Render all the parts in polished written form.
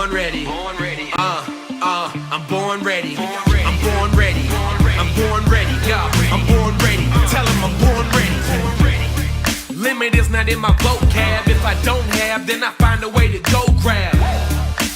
born ready. I'm born ready. I'm born ready. I'm born ready. Yeah, I'm born ready. Tell him I'm born ready. Limit is not in my vocab. If I don't have, then I find a way to go grab.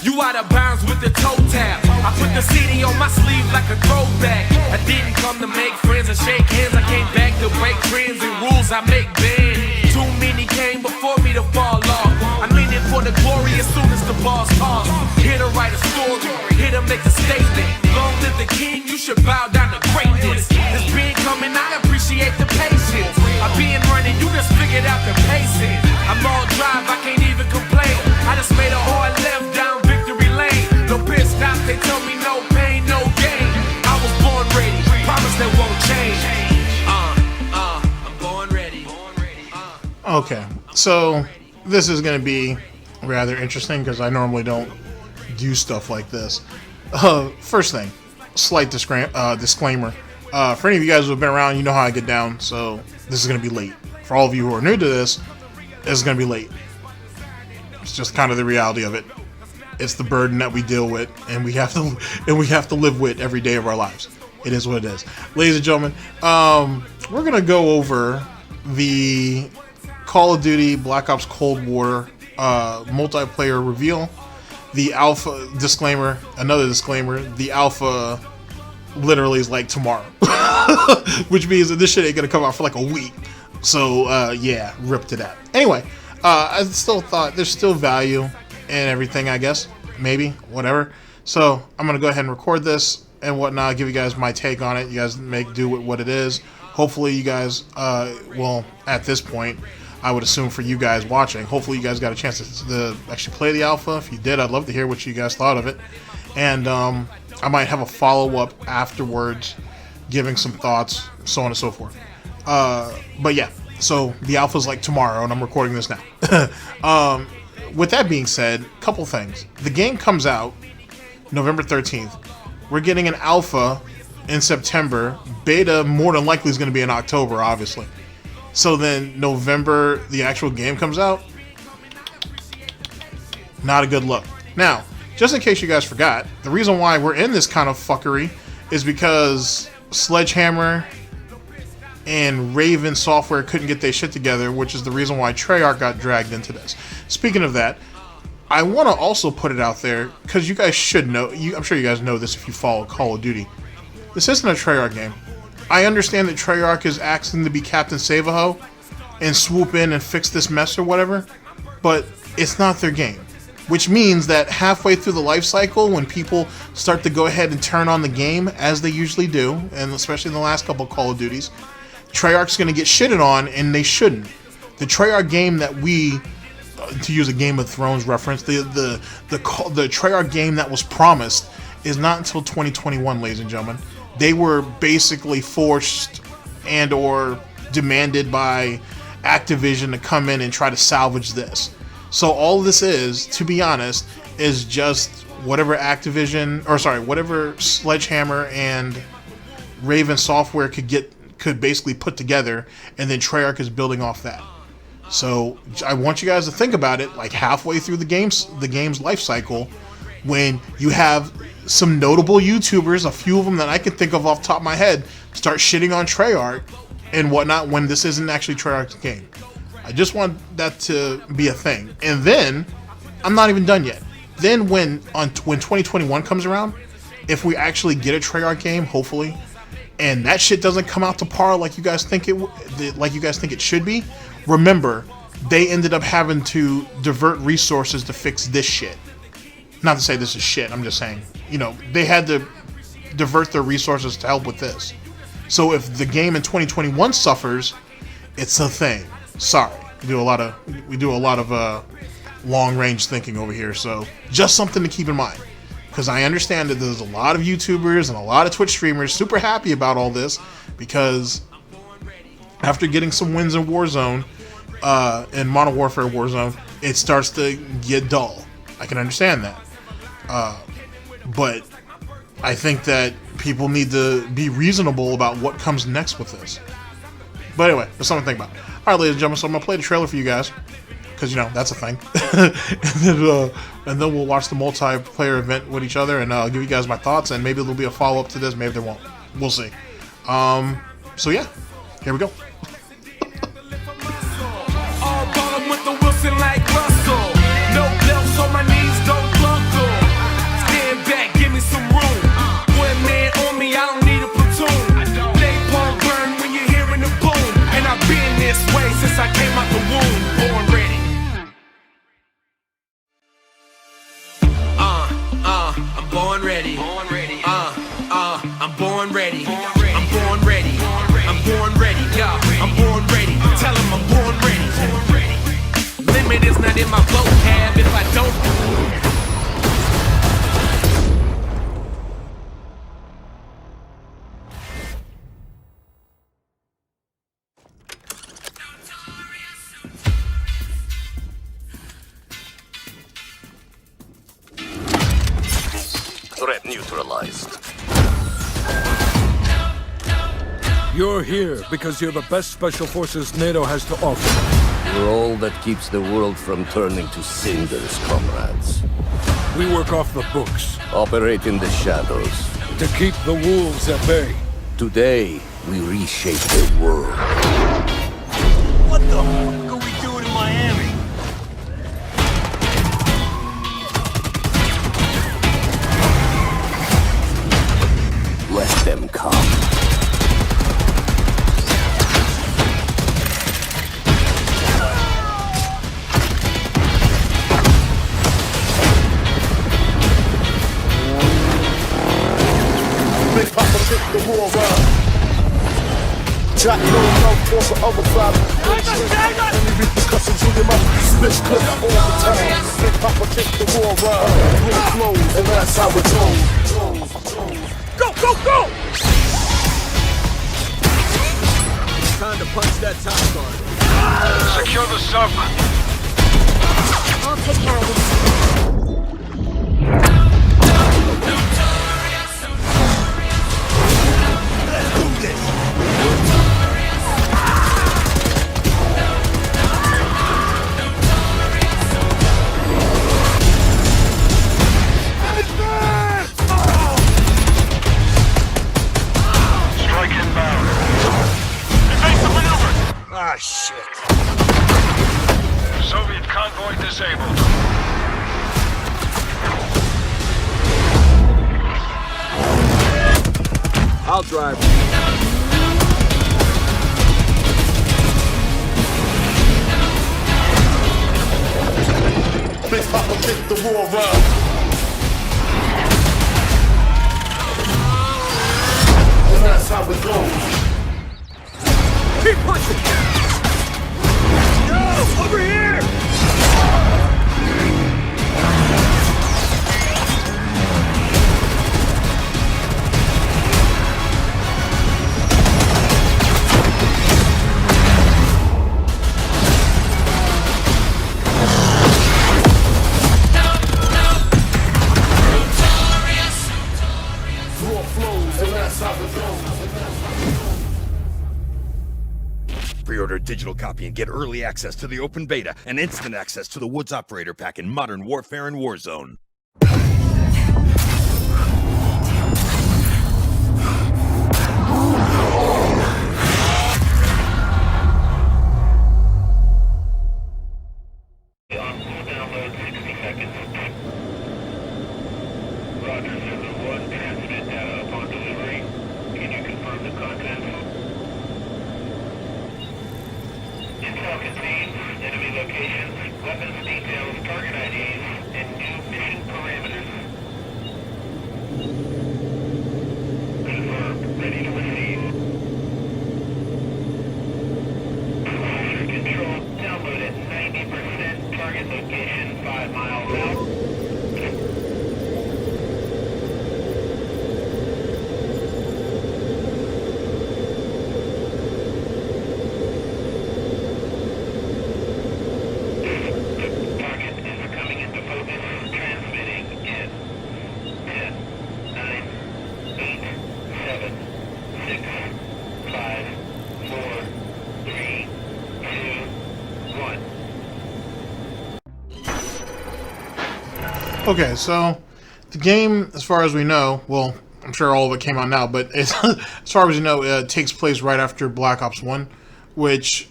You out of bounds with the toe tap. I put the CD on my sleeve like a throwback. I didn't come to make friends and shake hands. I came back to break trends and rules I make bend. Too many came before me to fall off. I'm in it for the glory as soon as the ball's tossed. Here to write a story, here to make a statement. Long live the king, you should bow down to greatness. This been coming, I appreciate the patience. I've been running, you just figured out the pacing. I'm all drive, I can't even complain. I just made a hard left down victory lane. No pit stops, they tell me no pain, no gain. I was born ready, promise that won't change. I'm born ready. Okay, so this is going to be rather interesting because I normally don't do stuff like this. First thing, slight disclaimer. For any of you guys who have been around, you know how I get down, so this is going to be late. For all of you who are new to this, it's going to be late. It's just kind of the reality of it. It's the burden that we deal with, and we have to live with every day of our lives. It is what it is. Ladies and gentlemen, we're going to go over the Call of Duty Black Ops Cold War multiplayer reveal. The alpha disclaimer, another disclaimer, the alpha literally is like tomorrow. Which means that this shit ain't gonna come out for like a week. So yeah, rip to that. Anyway, I still thought there's still value in everything, I guess. Maybe, whatever. So I'm gonna go ahead and record this and whatnot, give you guys my take on it. You guys make do with what it is. Hopefully you guys well, at this point, I would assume for you guys watching, hopefully you guys got a chance to actually play the alpha. If you did, I'd love to hear what you guys thought of it. And I might have a follow-up afterwards, giving some thoughts, so on and so forth. But yeah, so the alpha's like tomorrow, and I'm recording this now. With that being said, a couple things. The game comes out November 13th. We're getting an alpha in September. Beta more than likely is going to be in October, obviously. So then November, the actual game comes out. Not a good look. Now, just in case you guys forgot, the reason why we're in this kind of fuckery is because Sledgehammer and Raven Software couldn't get their shit together, which is the reason why Treyarch got dragged into this. Speaking of that, I want to also put it out there, because you guys should know, I'm sure you guys know this if you follow Call of Duty. This isn't a Treyarch game. I understand that Treyarch is asking to be Captain Save-A-Ho and swoop in and fix this mess or whatever, but it's not their game. Which means that halfway through the life cycle, when people start to go ahead and turn on the game, as they usually do, and especially in the last couple of Call of Duties, Treyarch's going to get shitted on, and they shouldn't. The Treyarch game that we, to use a Game of Thrones reference, the Treyarch game that was promised is not until 2021, ladies and gentlemen. They were basically forced and or demanded by Activision to come in and try to salvage this. So all this is, to be honest, is just whatever whatever Sledgehammer and Raven Software could basically put together, and then Treyarch is building off that. So I want you guys to think about it like halfway through the game's life cycle, when you have some notable YouTubers, a few of them that I can think of off the top of my head, start shitting on Treyarch and whatnot when this isn't actually Treyarch's game. I just want that to be a thing. And then, I'm not even done yet. Then when 2021 comes around, if we actually get a Treyarch game, hopefully, and that shit doesn't come out to par like you guys think it should be, remember, they ended up having to divert resources to fix this shit. Not to say this is shit, I'm just saying, they had to divert their resources to help with this. So if the game in 2021 suffers, it's a thing. Sorry, we do a lot of long range thinking over here, so just something to keep in mind. Because I understand that there's a lot of YouTubers and a lot of Twitch streamers super happy about all this, because after getting some wins in Warzone, in Modern Warfare Warzone, it starts to get dull. I can understand that. But I think that people need to be reasonable about what comes next with this. But anyway, there's something to think about. Alright, ladies and gentlemen, so I'm going to play the trailer for you guys. because that's a thing. and then we'll watch the multiplayer event with each other, and I'll give you guys my thoughts, and maybe there'll be a follow up to this, maybe there won't. We'll see. So yeah, here we go. All ballin' with the Wilson like Russell. No belts on my knees, don't buckle. Stand back, give me some room. One man on me, I don't need a platoon. Napalm burn when you're hearing the boom. And I've been this way since I came out the womb. Born ready. I'm born ready. I'm born ready. I'm born ready. I'm born ready. Yeah, I'm born ready. Tell 'em I'm born ready. Limit is not in my vocab if I don't. Threat neutralized. You're here because you're the best special forces NATO has to offer. We're all that keeps the world from turning to cinders, comrades. We work off the books Operate in the shadows. to keep the wolves at bay. Today, we reshape the world. What the fuck are we doing in Miami? Let them come. Big Papa took the war around. Jack no love for the other five. Any repercussions with him up. Bitch clip all the time. Big Papa kicked the war around. War flows, and that's how it goes. Go, go, go! Time to punch that top guard. Secure the sub. I'll take care of this. Strike inbound. Evasive maneuver. Ah, shit. Soviet convoy disabled. I'll drive. Big Papa kicked the war around. And that's how it goes. Keep punching! Yo, over here! War flows, and that's how it goes. Pre-order a digital copy and get early access to the open beta and instant access to the Woods Operator Pack in Modern Warfare and Warzone. Download 60 seconds. Roger, Server 1, transmit data upon delivery. Can you confirm the contents? Intel contains enemy locations, weapons details, target IDs, and new mission parameters. Confirmed. Ready to receive. Officer control. Download at 90%. Target location 5 miles out. Target is coming into focus. Transmitting in 10, 9, 8, 7, 6, 5, 4, 3, 2, 1. Okay, so the game, as far as we know, well, I'm sure all of it came out now, but as far as we know, it takes place right after Black Ops 1, which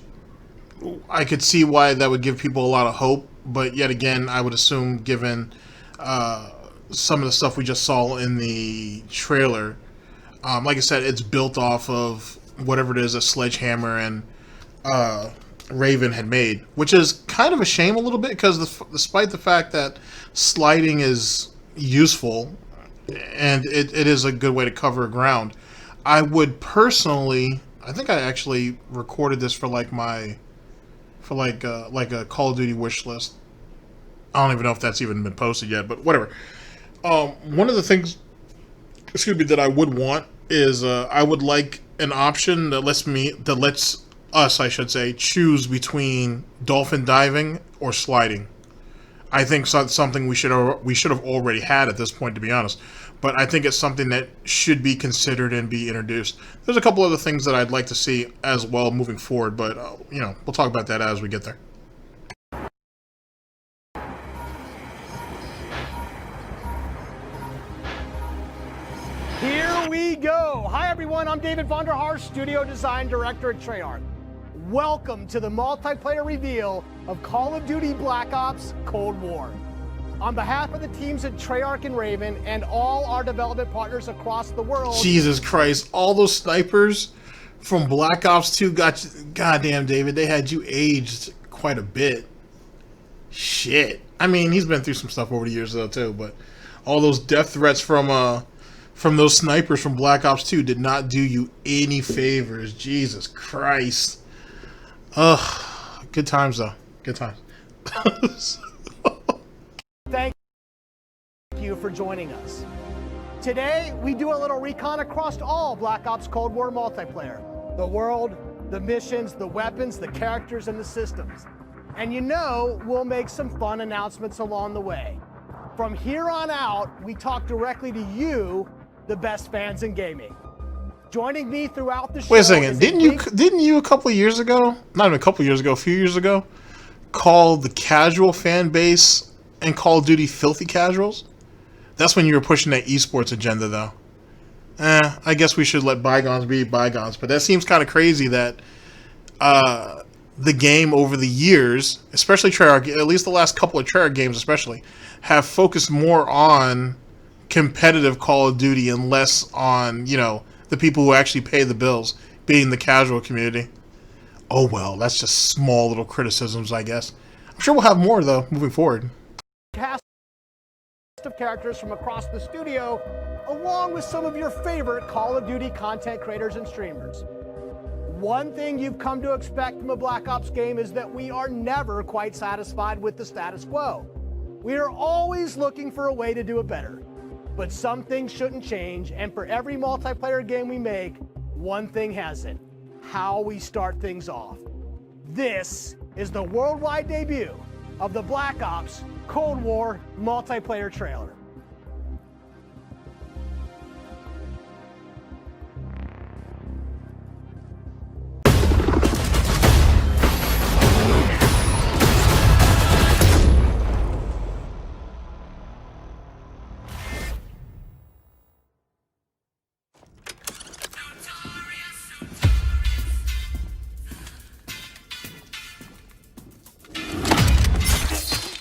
I could see why that would give people a lot of hope, but yet again, I would assume, given some of the stuff we just saw in the trailer, like I said, it's built off of whatever it is that Sledgehammer and Raven had made, which is kind of a shame a little bit, because despite the fact that sliding is useful and it is a good way to cover ground, I would personally, I think I actually recorded this for like a Call of Duty wish list. I don't even know if that's even been posted yet, but whatever. One of the things, that I would want is I would like an option that lets us, I should say, choose between dolphin diving or sliding. I think that's something we should have already had at this point, to be honest. But I think it's something that should be considered and be introduced. There's a couple other things that I'd like to see as well moving forward, but we'll talk about that as we get there. Here we go. Hi everyone, I'm David Vonderhaar, Studio Design Director at Treyarch. Welcome to the multiplayer reveal of Call of Duty Black Ops Cold War. On behalf of the teams at Treyarch and Raven and all our development partners across the world... Jesus Christ, all those snipers from Black Ops 2 got you... Goddamn, David, they had you aged quite a bit. Shit. I mean, he's been through some stuff over the years, though, too, but all those death threats from those snipers from Black Ops 2 did not do you any favors. Jesus Christ. Ugh. Good times, though. Good times. Thank you for joining us. Today, we do a little recon across all Black Ops Cold War multiplayer. The world, the missions, the weapons, the characters, and the systems. And we'll make some fun announcements along the way. From here on out, we talk directly to you, the best fans in gaming. Joining me throughout the show... Wait a second, didn't you a couple of years ago, not even a couple of years ago, a few years ago, call the casual fan base and Call of Duty filthy casuals? That's when you were pushing that esports agenda, though. I guess we should let bygones be bygones, but that seems kind of crazy that the game over the years, especially Treyarch, at least the last couple of Treyarch games especially, have focused more on competitive Call of Duty and less on, the people who actually pay the bills, being the casual community. Oh well, that's just small little criticisms, I guess. I'm sure we'll have more, though, moving forward. Cast of characters from across the studio, along with some of your favorite Call of Duty content creators and streamers. One thing you've come to expect from a Black Ops game is that we are never quite satisfied with the status quo. We are always looking for a way to do it better. But some things shouldn't change, and for every multiplayer game we make, one thing hasn't: how we start things off. This is the worldwide debut of the Black Ops Cold War multiplayer trailer.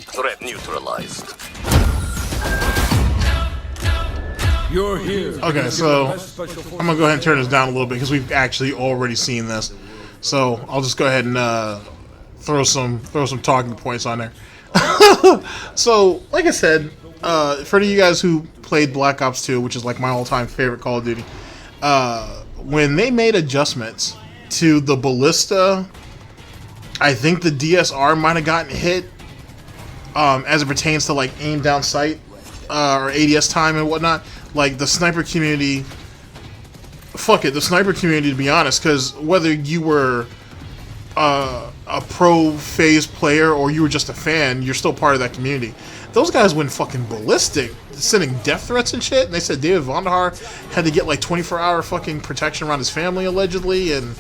Threat neutralized. You're here. Okay, so I'm gonna go ahead and turn this down a little bit because we've actually already seen this. So I'll just go ahead and throw some talking points on there. So, like I said, for you guys who played Black Ops 2, which is like my all-time favorite Call of Duty, when they made adjustments to the ballista, I think the DSR might have gotten hit. As it pertains to like aim down sight or ADS time and whatnot, like the sniper community, the sniper community, to be honest, because whether you were a pro phase player or you were just a fan, you're still part of that community. Those guys went fucking ballistic, sending death threats and shit. And they said David Vonderhaar had to get like 24-hour fucking protection around his family allegedly, and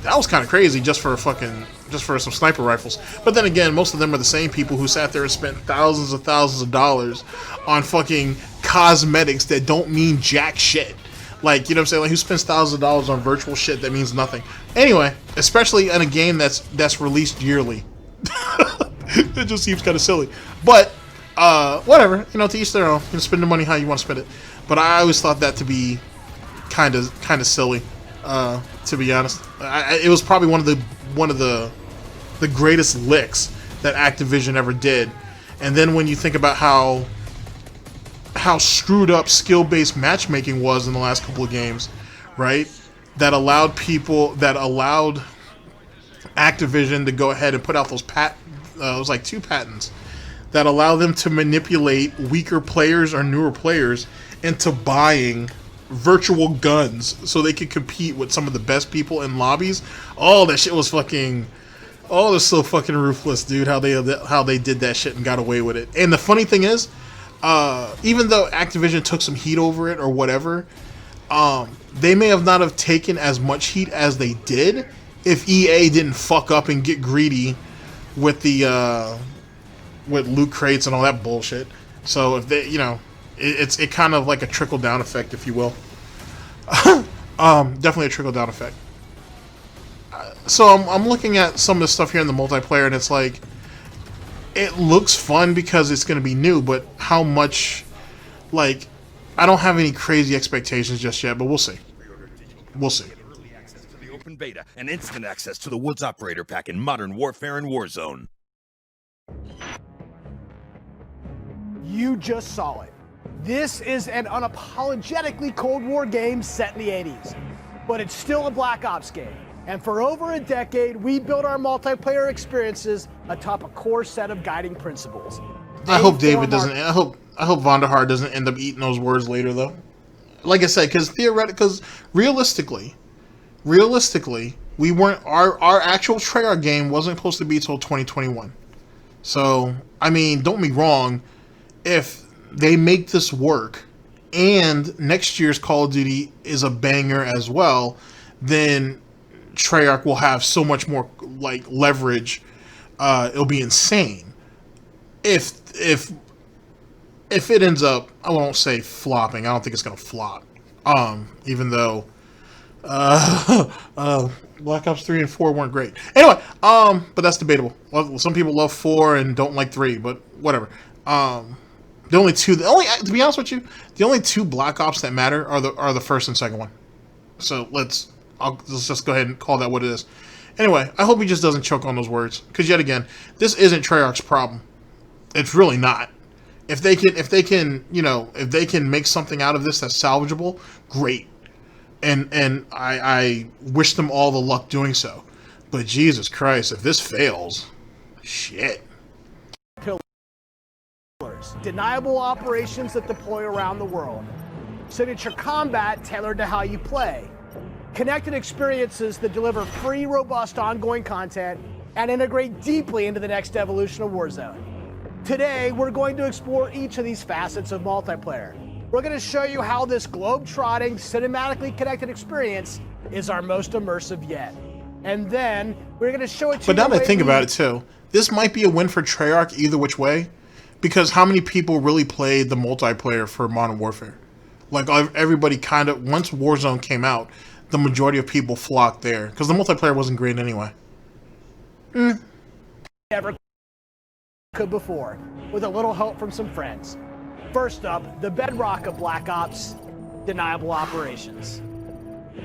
that was kind of crazy just for some sniper rifles. But then again, most of them are the same people who sat there and spent thousands of dollars on fucking cosmetics that don't mean jack shit. Like, you know what I'm saying? Like, who spends thousands of dollars on virtual shit that means nothing? Anyway, especially in a game that's released yearly. It just seems kind of silly. But, whatever. You know, to each their own. You can spend the money how you want to spend it. But I always thought that to be kind of silly, to be honest. It was probably one of the greatest licks that Activision ever did. And then when you think about how screwed up skill-based matchmaking was in the last couple of games, right? That allowed Activision to go ahead and put out those it was like 2 patents that allow them to manipulate weaker players or newer players into buying virtual guns so they could compete with some of the best people in lobbies. Oh, that shit was fucking... Oh, they're so fucking ruthless, dude, how they did that shit and got away with it. And the funny thing is, even though Activision took some heat over it or whatever, they may have not have taken as much heat as they did if EA didn't fuck up and get greedy with the with loot crates and all that bullshit. So if they, you know, it kind of like a trickle down effect, if you will. Definitely a trickle down effect. So I'm looking at some of the stuff here in the multiplayer, and it's like, it looks fun because it's going to be new, but how much, like, I don't have any crazy expectations just yet, but we'll see. We'll see. Early access to the open beta and instant access to the Woods Operator Pack in Modern Warfare and Warzone. You just saw it. This is an unapologetically Cold War game set in the 80s, but it's still a Black Ops game. And for over a decade, we built our multiplayer experiences atop a core set of guiding principles. I hope David doesn't. I hope Vonderhaar doesn't end up eating those words later, though. Like I said, because realistically, we weren't. Our actual Treyarch game wasn't supposed to be till 2021. So, I mean, don't be wrong. If they make this work, and next year's Call of Duty is a banger as well, then Treyarch will have so much more like leverage. It'll be insane. If it ends up, I won't say flopping. I don't think it's gonna flop. Even though Black Ops 3 and 4 weren't great. Anyway, but that's debatable. Well, some people love 4 and don't like 3, but whatever. To be honest with you, the only 2 Black Ops that matter are the first and second one. So let's just go ahead and call that what it is. Anyway, I hope he just doesn't choke on those words, because yet again, this isn't Treyarch's problem. It's really not. If they can make something out of this that's salvageable, great. And I wish them all the luck doing so. But Jesus Christ, if this fails, shit. Deniable operations that deploy around the world. Signature combat tailored to how you play. Connected experiences that deliver free, robust, ongoing content and integrate deeply into the next evolution of Warzone. Today, we're going to explore each of these facets of multiplayer. We're going to show you how this globe-trotting, cinematically connected experience is our most immersive yet. And then, we're going to show it to you. But now that I think about it, too, this might be a win for Treyarch either which way, because how many people really played the multiplayer for Modern Warfare? Like, everybody kind of, once Warzone came out, the majority of people flocked there, because the multiplayer wasn't great anyway. Never could before, with a little help from some friends. First up, the bedrock of Black Ops, Deniable operations.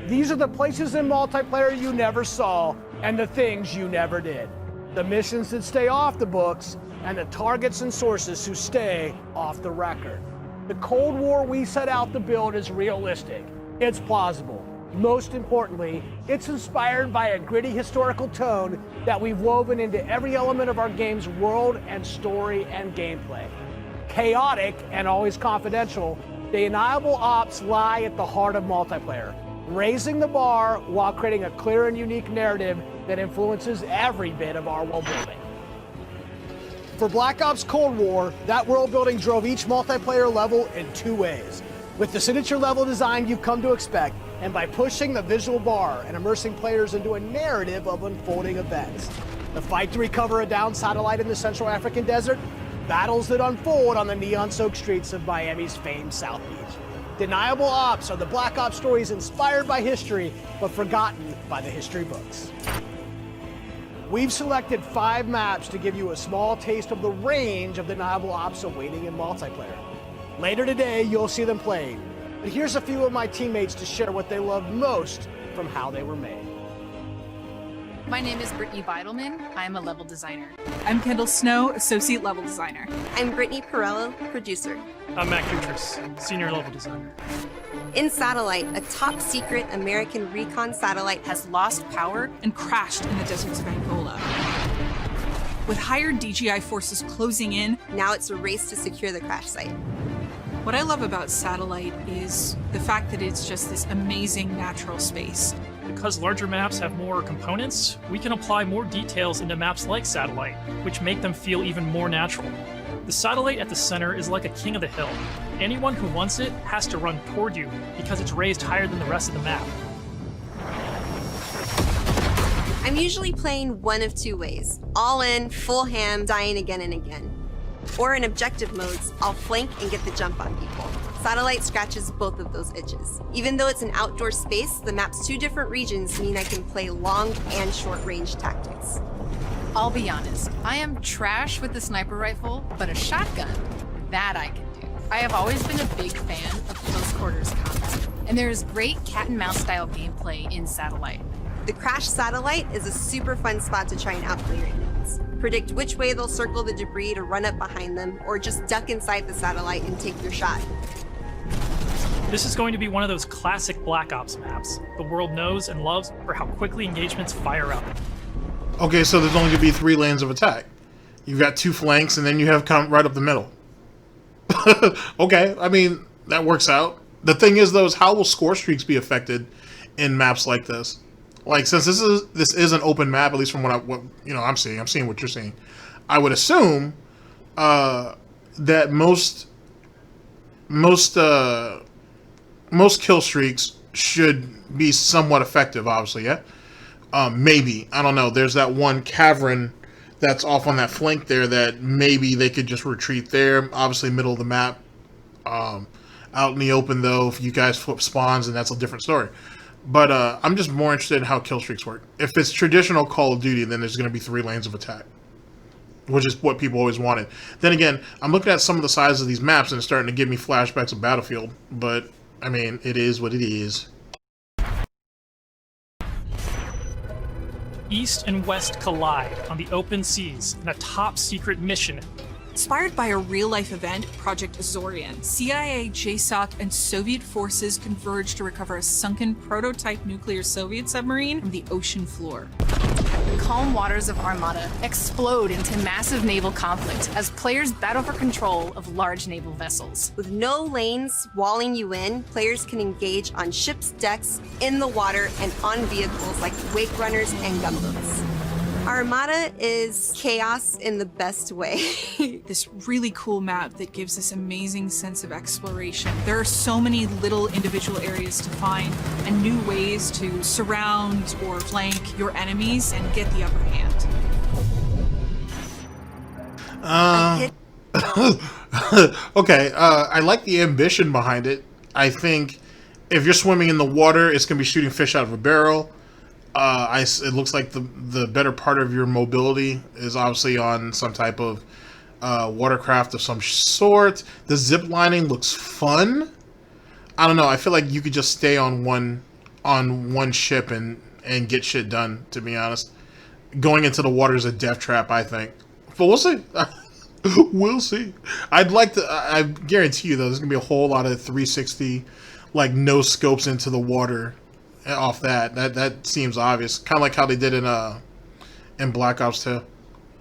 These are the places in multiplayer you never saw, and the things you never did. The missions that stay off the books, and the targets and sources who stay off the record. The Cold War we set out to build is realistic. It's plausible. Most importantly, it's inspired by a gritty historical tone that we've woven into every element of our game's world and story and gameplay. Chaotic and always confidential, Deniable ops lie at the heart of multiplayer, raising the bar while creating a clear and unique narrative that influences every bit of our world building. For Black Ops Cold War, that world building drove each multiplayer level in 2 ways. With the signature level design you've come to expect, and by pushing the visual bar and immersing players into a narrative of unfolding events. The fight to recover a downed satellite in the Central African desert, battles that unfold on the neon-soaked streets of Miami's famed South Beach. Deniable Ops are the Black Ops stories inspired by history, but forgotten by the history books. We've selected 5 maps to give you a small taste of the range of Deniable Ops awaiting in multiplayer. Later today, you'll see them playing. But here's a few of my teammates to share what they love most from how they were made. My name is Brittany Beidelman. I'm a level designer. I'm Kendall Snow, associate level designer. I'm Brittany Perello, producer. I'm Mac Dutras, senior level designer. In Satellite, a top secret American recon satellite has lost power and crashed in the deserts of Angola. With hired DJI forces closing in, now it's a race to secure the crash site. What I love about Satellite is the fact that it's just this amazing natural space. Because larger maps have more components, we can apply more details into maps like Satellite, which make them feel even more natural. The satellite at the center is like a king of the hill. Anyone who wants it has to run toward you because it's raised higher than the rest of the map. I'm usually playing one of 2 ways. All in, full ham, dying again and again. Or in objective modes, I'll flank and get the jump on people. Satellite scratches both of those itches. Even though it's an outdoor space, the map's 2 different regions mean I can play long and short range tactics. I'll be honest, I am trash with the sniper rifle, but a shotgun, that I can do. I have always been a big fan of close quarters combat, and there is great cat and mouse style gameplay in Satellite. The Crash Satellite is a super fun spot to try and outplay your enemies. Predict which way they'll circle the debris to run up behind them, or just duck inside the satellite and take your shot. This is going to be one of those classic Black Ops maps the world knows and loves for how quickly engagements fire up. Okay, so there's only going to be 3 lanes of attack. You've got 2 flanks, and then you have come right up the middle. Okay, I mean, that works out. The thing is, though, is how will Scorestreaks be affected in maps like this? Like, since this is an open map, at least from what I'm seeing what you're seeing. I would assume that most kill streaks should be somewhat effective. Obviously, yeah. Maybe, I don't know. There's that one cavern that's off on that flank there that maybe they could just retreat there. Obviously, middle of the map. Out in the open, though, if you guys flip spawns, and that's a different story. But I'm just more interested in how kill streaks work. If it's traditional Call of Duty, then there's going to be 3 lanes of attack, which is what people always wanted. Then again, I'm looking at some of the sizes of these maps, and it's starting to give me flashbacks of Battlefield. But, I mean, it is what it is. East and West collide on the open seas in a top-secret mission. Inspired by a real-life event, Project Azorian, CIA, JSOC, and Soviet forces converge to recover a sunken prototype nuclear Soviet submarine from the ocean floor. The calm waters of Armada explode into massive naval conflict as players battle for control of large naval vessels. With no lanes walling you in, players can engage on ships' decks, in the water, and on vehicles like wake runners and gunboats. Armada is chaos in the best way. This really cool map that gives this amazing sense of exploration. There are so many little individual areas to find and new ways to surround or flank your enemies and get the upper hand. Okay, I like the ambition behind it. I think if you're swimming in the water, it's going to be shooting fish out of a barrel. It looks like the better part of your mobility is obviously on some type of watercraft of some sort. The zip lining looks fun. I don't know. I feel like you could just stay on one ship and get shit done, to be honest. Going into the water is a death trap, I think. But we'll see. We'll see. I guarantee you, though, there's going to be a whole lot of 360, like, no scopes into the water. Off that seems obvious, kind of like how they did in Black Ops 2,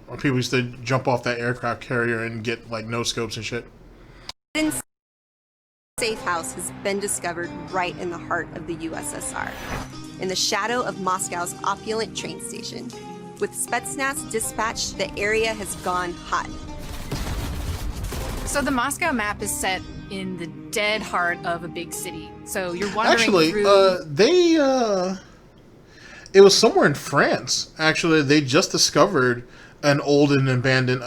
where people used to jump off that aircraft carrier and get like no scopes and shit. Safe house has been discovered right in the heart of the USSR, in the shadow of Moscow's opulent train station. With Spetsnaz dispatched, the area has gone hot. So the Moscow map is set in the dead heart of a big city. So you're wandering Actually, through... it was somewhere in France. Actually, they just discovered an old and abandoned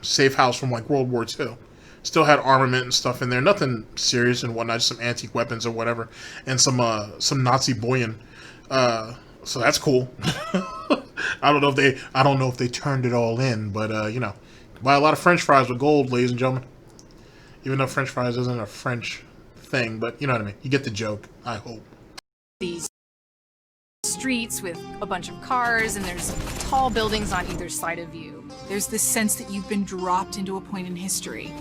safe house from like World War II. Still had armament and stuff in there. Nothing serious and whatnot. Just some antique weapons or whatever, and some Nazi bullion. So that's cool. I don't know if they turned it all in, but you know, buy a lot of French fries with gold, ladies and gentlemen. Even though French fries isn't a French thing, but you know what I mean. You get the joke, I hope. These streets with a bunch of cars, and there's tall buildings on either side of you. There's this sense that you've been dropped into a point in history.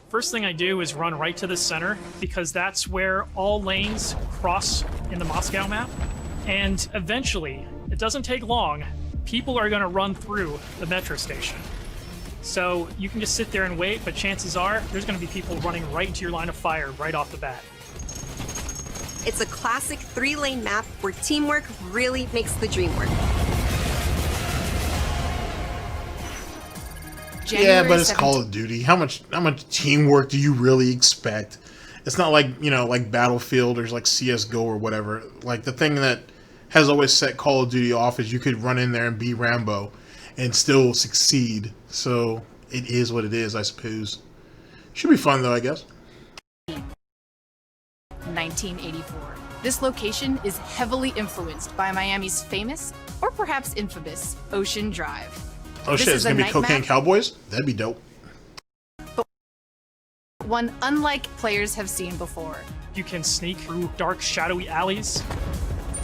First thing I do is run right to the center, because that's where all lanes cross in the Moscow map. And eventually, it doesn't take long, people are going to run through the metro station. So you can just sit there and wait, but chances are there's going to be people running right into your line of fire right off the bat. It's a classic 3-lane map where teamwork really makes the dream work. Yeah, but it's Call of Duty. How much teamwork do you really expect? It's not like, you know, like Battlefield or like CS:GO or whatever. Like, the thing that has always set Call of Duty off is you could run in there and be Rambo and still succeed. So it is what it is, I suppose. Should be fun though, I guess. 1984. This location is heavily influenced by Miami's famous, or perhaps infamous, Ocean Drive. Oh shit, it's gonna be Cocaine Cowboys? That'd be dope. But one unlike players have seen before. You can sneak through dark, shadowy alleys,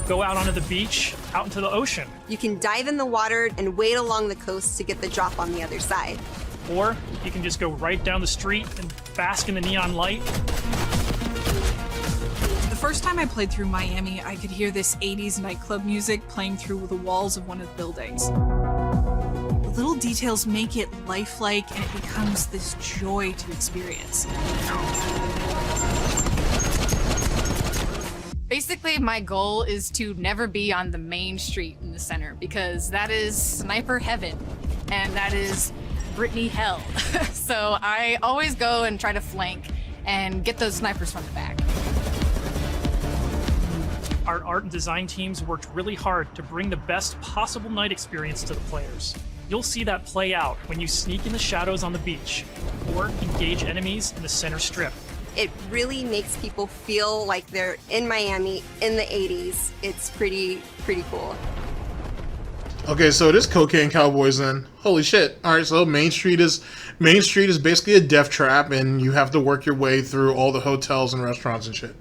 go out onto the beach, out into the ocean. You can dive in the water and wade along the coast to get the drop on the other side. Or you can just go right down the street and bask in the neon light. The first time I played through Miami, I could hear this 80s nightclub music playing through the walls of one of the buildings. The little details make it lifelike, and it becomes this joy to experience. Basically, my goal is to never be on the main street in the center, because that is sniper heaven, and that is Brittany hell. So I always go and try to flank and get those snipers from the back. Our art and design teams worked really hard to bring the best possible night experience to the players. You'll see that play out when you sneak in the shadows on the beach, or engage enemies in the center strip. It really makes people feel like they're in Miami in the 80s. It's pretty cool. Okay, so it is Cocaine Cowboys then. Holy shit. Alright, so Main Street is basically a death trap, and you have to work your way through all the hotels and restaurants and shit.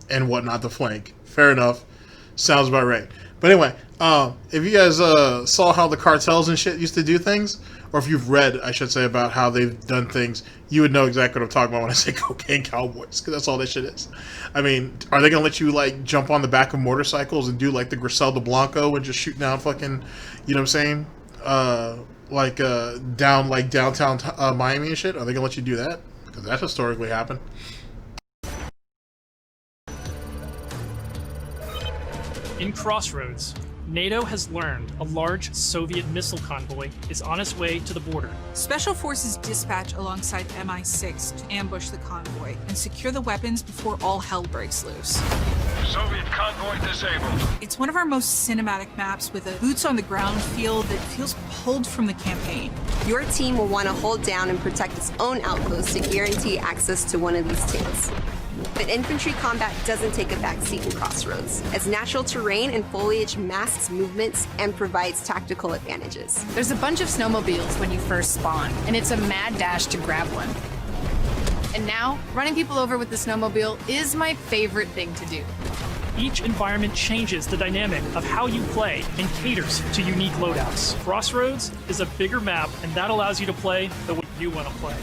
And whatnot to flank. Fair enough. Sounds about right. But anyway, if you guys saw how the cartels and shit used to do things, or if you've read, I should say, about how they've done things, you would know exactly what I'm talking about when I say Cocaine Cowboys, because that's all that shit is. I mean, are they going to let you, like, jump on the back of motorcycles and do, like, the Griselda Blanco and just shoot down fucking, you know what I'm saying? Down, like, downtown Miami and shit? Are they going to let you do that? Because that historically happened. In Crossroads, NATO has learned a large Soviet missile convoy is on its way to the border. Special Forces dispatch alongside MI6 to ambush the convoy and secure the weapons before all hell breaks loose. Soviet convoy disabled. It's one of our most cinematic maps with a boots-on-the-ground feel that feels pulled from the campaign. Your team will want to hold down and protect its own outpost to guarantee access to one of these tanks. But infantry combat doesn't take a backseat in Crossroads, as natural terrain and foliage masks movements and provides tactical advantages. There's a bunch of snowmobiles when you first spawn, and it's a mad dash to grab one. And now, running people over with the snowmobile is my favorite thing to do. Each environment changes the dynamic of how you play and caters to unique loadouts. Crossroads is a bigger map, and that allows you to play the way you want to play.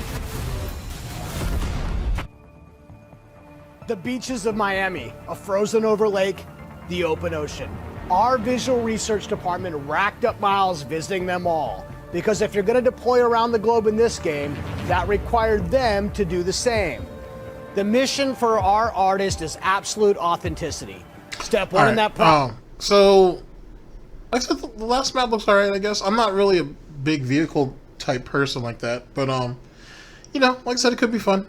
The beaches of Miami, a frozen over lake, the open ocean. Our visual research department racked up miles visiting them all, because if you're going to deploy around the globe in this game, that required them to do the same. The mission for our artist is absolute authenticity. Step one in that so like I said, the last map looks alright, I guess. I'm not really a big vehicle type person like that, but you know, like I said, it could be fun.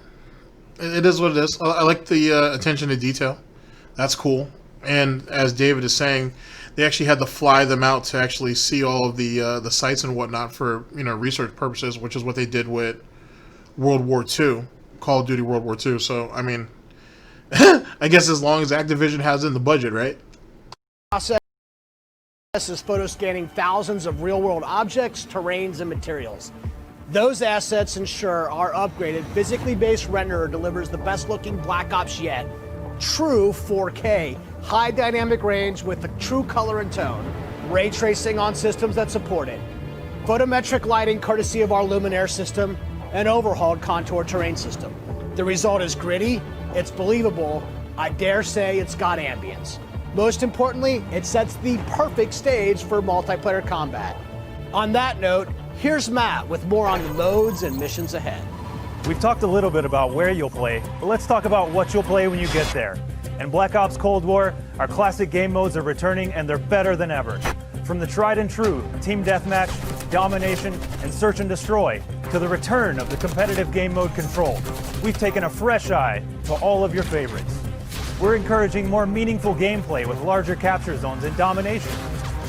It is what it is. I like the attention to detail. That's cool. And as David is saying, they actually had to fly them out to actually see all of the sites and whatnot for, you know, research purposes, which is what they did with World War II, Call of Duty World War II. So I mean, I guess as long as Activision has it in the budget, right? Process is photo scanning thousands of real-world objects, terrains, and materials. Those assets ensure our upgraded, physically based renderer delivers the best-looking Black Ops yet. True 4K, high dynamic range with the true color and tone, ray tracing on systems that support it, photometric lighting courtesy of our Luminaire system, and overhauled contour terrain system. The result is gritty, it's believable, I dare say it's got ambience. Most importantly, it sets the perfect stage for multiplayer combat. On that note, here's Matt with more on the loads and missions ahead. We've talked a little bit about where you'll play, but let's talk about what you'll play when you get there. In Black Ops Cold War, our classic game modes are returning and they're better than ever. From the tried and true Team Deathmatch, Domination, and Search and Destroy, to the return of the competitive game mode Control, we've taken a fresh eye to all of your favorites. We're encouraging more meaningful gameplay with larger capture zones and Domination.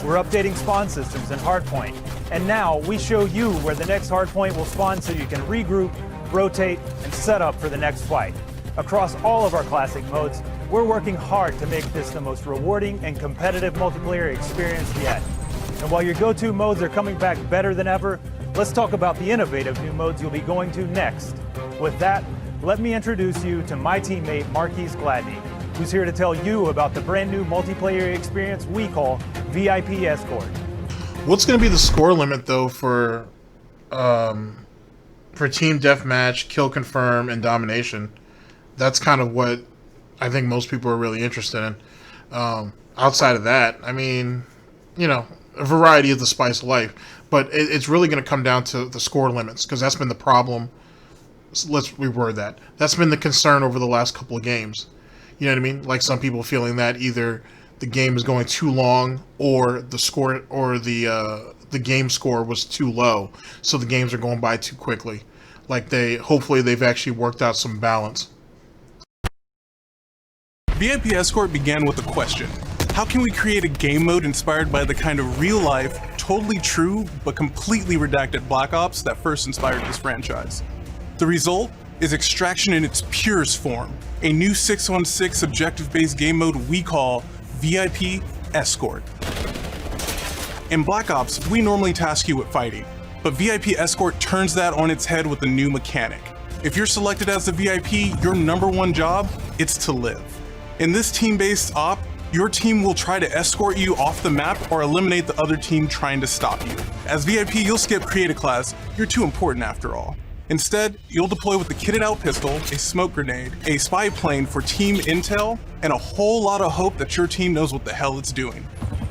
We're updating spawn systems in Hardpoint. And now we show you where the next hardpoint will spawn so you can regroup, rotate, and set up for the next fight. Across all of our classic modes, we're working hard to make this the most rewarding and competitive multiplayer experience yet. And while your go-to modes are coming back better than ever, let's talk about the innovative new modes you'll be going to next. With that, let me introduce you to my teammate Marquise Gladney, who's here to tell you about the brand new multiplayer experience we call VIP Escort. What's going to be the score limit though for Team Deathmatch, Kill Confirm, and Domination? That's kind of what I think most people are really interested in. Outside of that, I mean, you know, a variety is the spice of life, but it's really going to come down to the score limits, because that's been the problem. So let's reword that. That's been the concern over the last couple of games. You know what I mean? Like some people feeling that either the game is going too long, or the score, or the game score was too low, so the games are going by too quickly. Like hopefully they've actually worked out some balance. VIP Escort began with a question. How can we create a game mode inspired by the kind of real-life, totally true, but completely redacted Black Ops that first inspired this franchise? The result is Extraction in its purest form, a new 6-on-6 objective-based game mode we call VIP Escort. In Black Ops, we normally task you with fighting, but VIP Escort turns that on its head with a new mechanic. If you're selected as the VIP, your #1 job is to live. In this team-based op, your team will try to escort you off the map or eliminate the other team trying to stop you. As VIP, you'll skip Create a Class, you're too important after all. Instead, you'll deploy with a kitted out pistol, a smoke grenade, a spy plane for team intel, and a whole lot of hope that your team knows what the hell it's doing.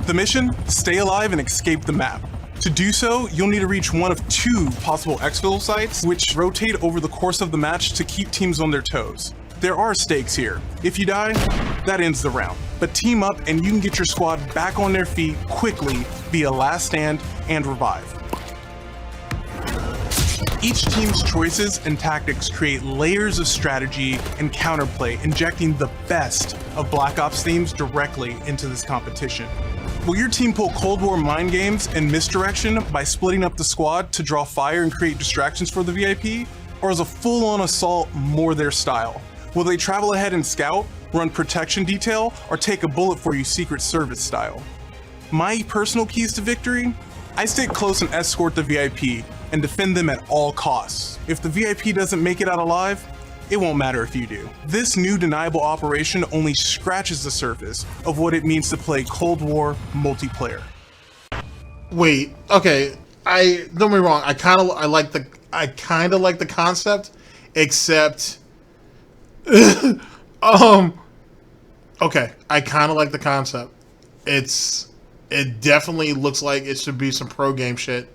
The mission? Stay alive and escape the map. To do so, you'll need to reach one of 2 possible exfil sites, which rotate over the course of the match to keep teams on their toes. There are stakes here. If you die, that ends the round. But team up and you can get your squad back on their feet quickly via last stand and revive. Each team's choices and tactics create layers of strategy and counterplay, injecting the best of Black Ops themes directly into this competition. Will your team pull Cold War mind games and misdirection by splitting up the squad to draw fire and create distractions for the VIP? Or is a full-on assault more their style? Will they travel ahead and scout, run protection detail, or take a bullet for you Secret Service style? My personal keys to victory? I stick close and escort the VIP and defend them at all costs. If the VIP doesn't make it out alive, it won't matter if you do. This new Deniable operation only scratches the surface of what it means to play Cold War multiplayer. Wait, okay. Don't get me wrong. I kind of like the concept, except okay. I kind of like the concept. It definitely looks like it should be some pro game shit,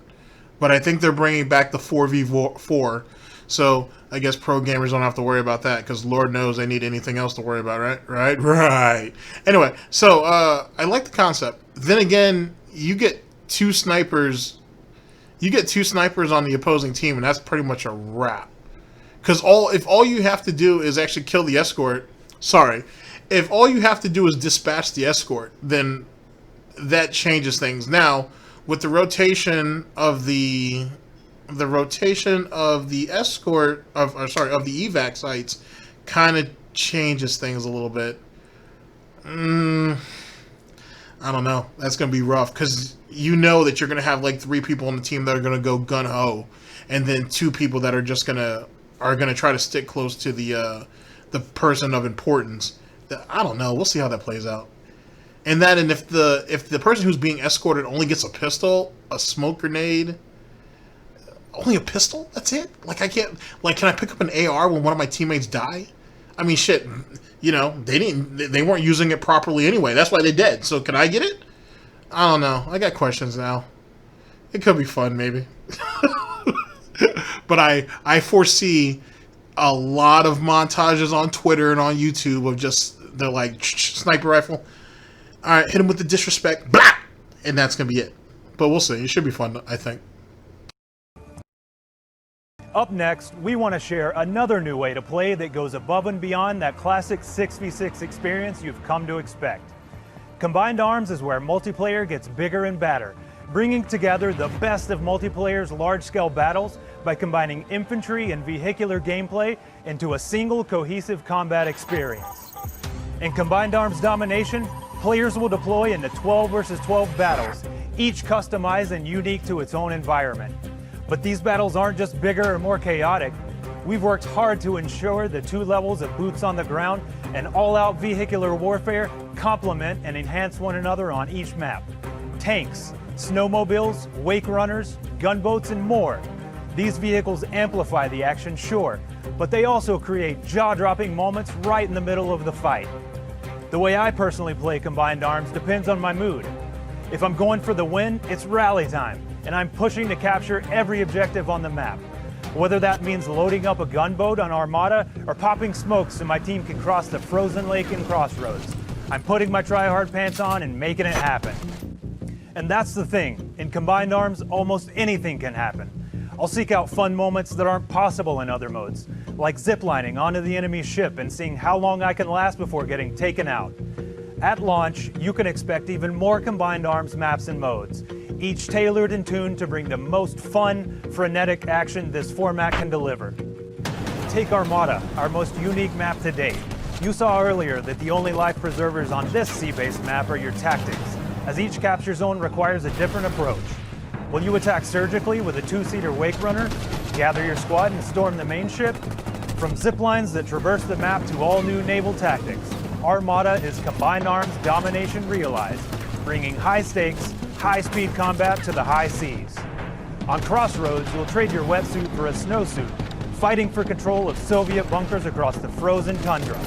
but I think they're bringing back the 4v4, so I guess pro gamers don't have to worry about that, because Lord knows they need anything else to worry about, right? Right. Anyway, so I like the concept. Then again, you get two snipers. You get two snipers on the opposing team, and that's pretty much a wrap. Because if all you have to do is actually kill the escort, if all you have to do is dispatch the escort, then that changes things. Now, with the rotation of the escort of the evac sites, kind of changes things a little bit. I don't know. That's gonna be rough because you know that you're gonna have like 3 people on the team that are gonna go gun ho, and then 2 people that are just gonna try to stick close to the person of importance. I don't know. We'll see how that plays out. And if the person who's being escorted only gets a pistol, a smoke grenade, only a pistol, that's it. Like can I pick up an AR when one of my teammates die? I mean, shit. You know, they weren't using it properly anyway. That's why they're dead. So can I get it? I don't know. I got questions now. It could be fun, maybe. But I foresee a lot of montages on Twitter and on YouTube of just, they're like, sniper rifle. All right, hit him with the disrespect. Blah! And that's going to be it. But we'll see. It should be fun, I think. Up next, we want to share another new way to play that goes above and beyond that classic 6v6 experience you've come to expect. Combined Arms is where multiplayer gets bigger and badder, bringing together the best of multiplayer's large-scale battles by combining infantry and vehicular gameplay into a single cohesive combat experience. In Combined Arms Domination, players will deploy into 12 versus 12 battles, each customized and unique to its own environment. But these battles aren't just bigger or more chaotic. We've worked hard to ensure the 2 levels of boots on the ground and all-out vehicular warfare complement and enhance one another on each map. Tanks, snowmobiles, wake runners, gunboats, and more. These vehicles amplify the action, sure, but they also create jaw-dropping moments right in the middle of the fight. The way I personally play Combined Arms depends on my mood. If I'm going for the win, it's rally time, and I'm pushing to capture every objective on the map. Whether that means loading up a gunboat on Armada or popping smokes so my team can cross the frozen lake in Crossroads, I'm putting my try-hard pants on and making it happen. And that's the thing, in Combined Arms, almost anything can happen. I'll seek out fun moments that aren't possible in other modes, like ziplining onto the enemy's ship and seeing how long I can last before getting taken out. At launch, you can expect even more Combined Arms maps and modes, each tailored and tuned to bring the most fun, frenetic action this format can deliver. Take Armada, our most unique map to date. You saw earlier that the only life preservers on this sea-based map are your tactics, as each capture zone requires a different approach. Will you attack surgically with a 2-seater wake runner, gather your squad and storm the main ship? From ziplines that traverse the map to all new naval tactics, Armada is Combined Arms Domination realized, bringing high stakes, high-speed combat to the high seas. On Crossroads, you'll trade your wetsuit for a snowsuit, fighting for control of Soviet bunkers across the frozen tundra.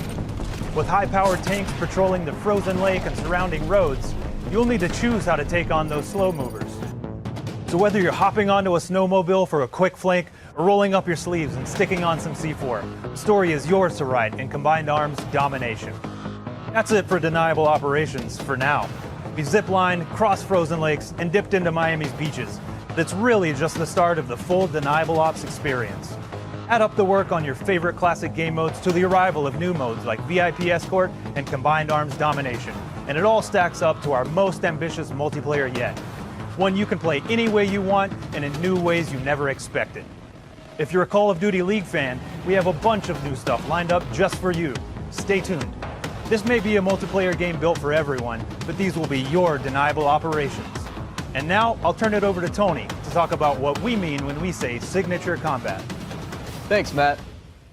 With high-powered tanks patrolling the frozen lake and surrounding roads, you'll need to choose how to take on those slow movers. So whether you're hopping onto a snowmobile for a quick flank or rolling up your sleeves and sticking on some C4, the story is yours to write in Combined Arms Domination. That's it for Deniable Operations for now. We've ziplined, crossed frozen lakes, and dipped into Miami's beaches. That's really just the start of the full Deniable Ops experience. Add up the work on your favorite classic game modes to the arrival of new modes like VIP Escort and Combined Arms Domination, and it all stacks up to our most ambitious multiplayer yet. One you can play any way you want and in new ways you never expected. If you're a Call of Duty League fan, we have a bunch of new stuff lined up just for you. Stay tuned. This may be a multiplayer game built for everyone, but these will be your Deniable Operations. And now, I'll turn it over to Tony to talk about what we mean when we say signature combat. Thanks, Matt.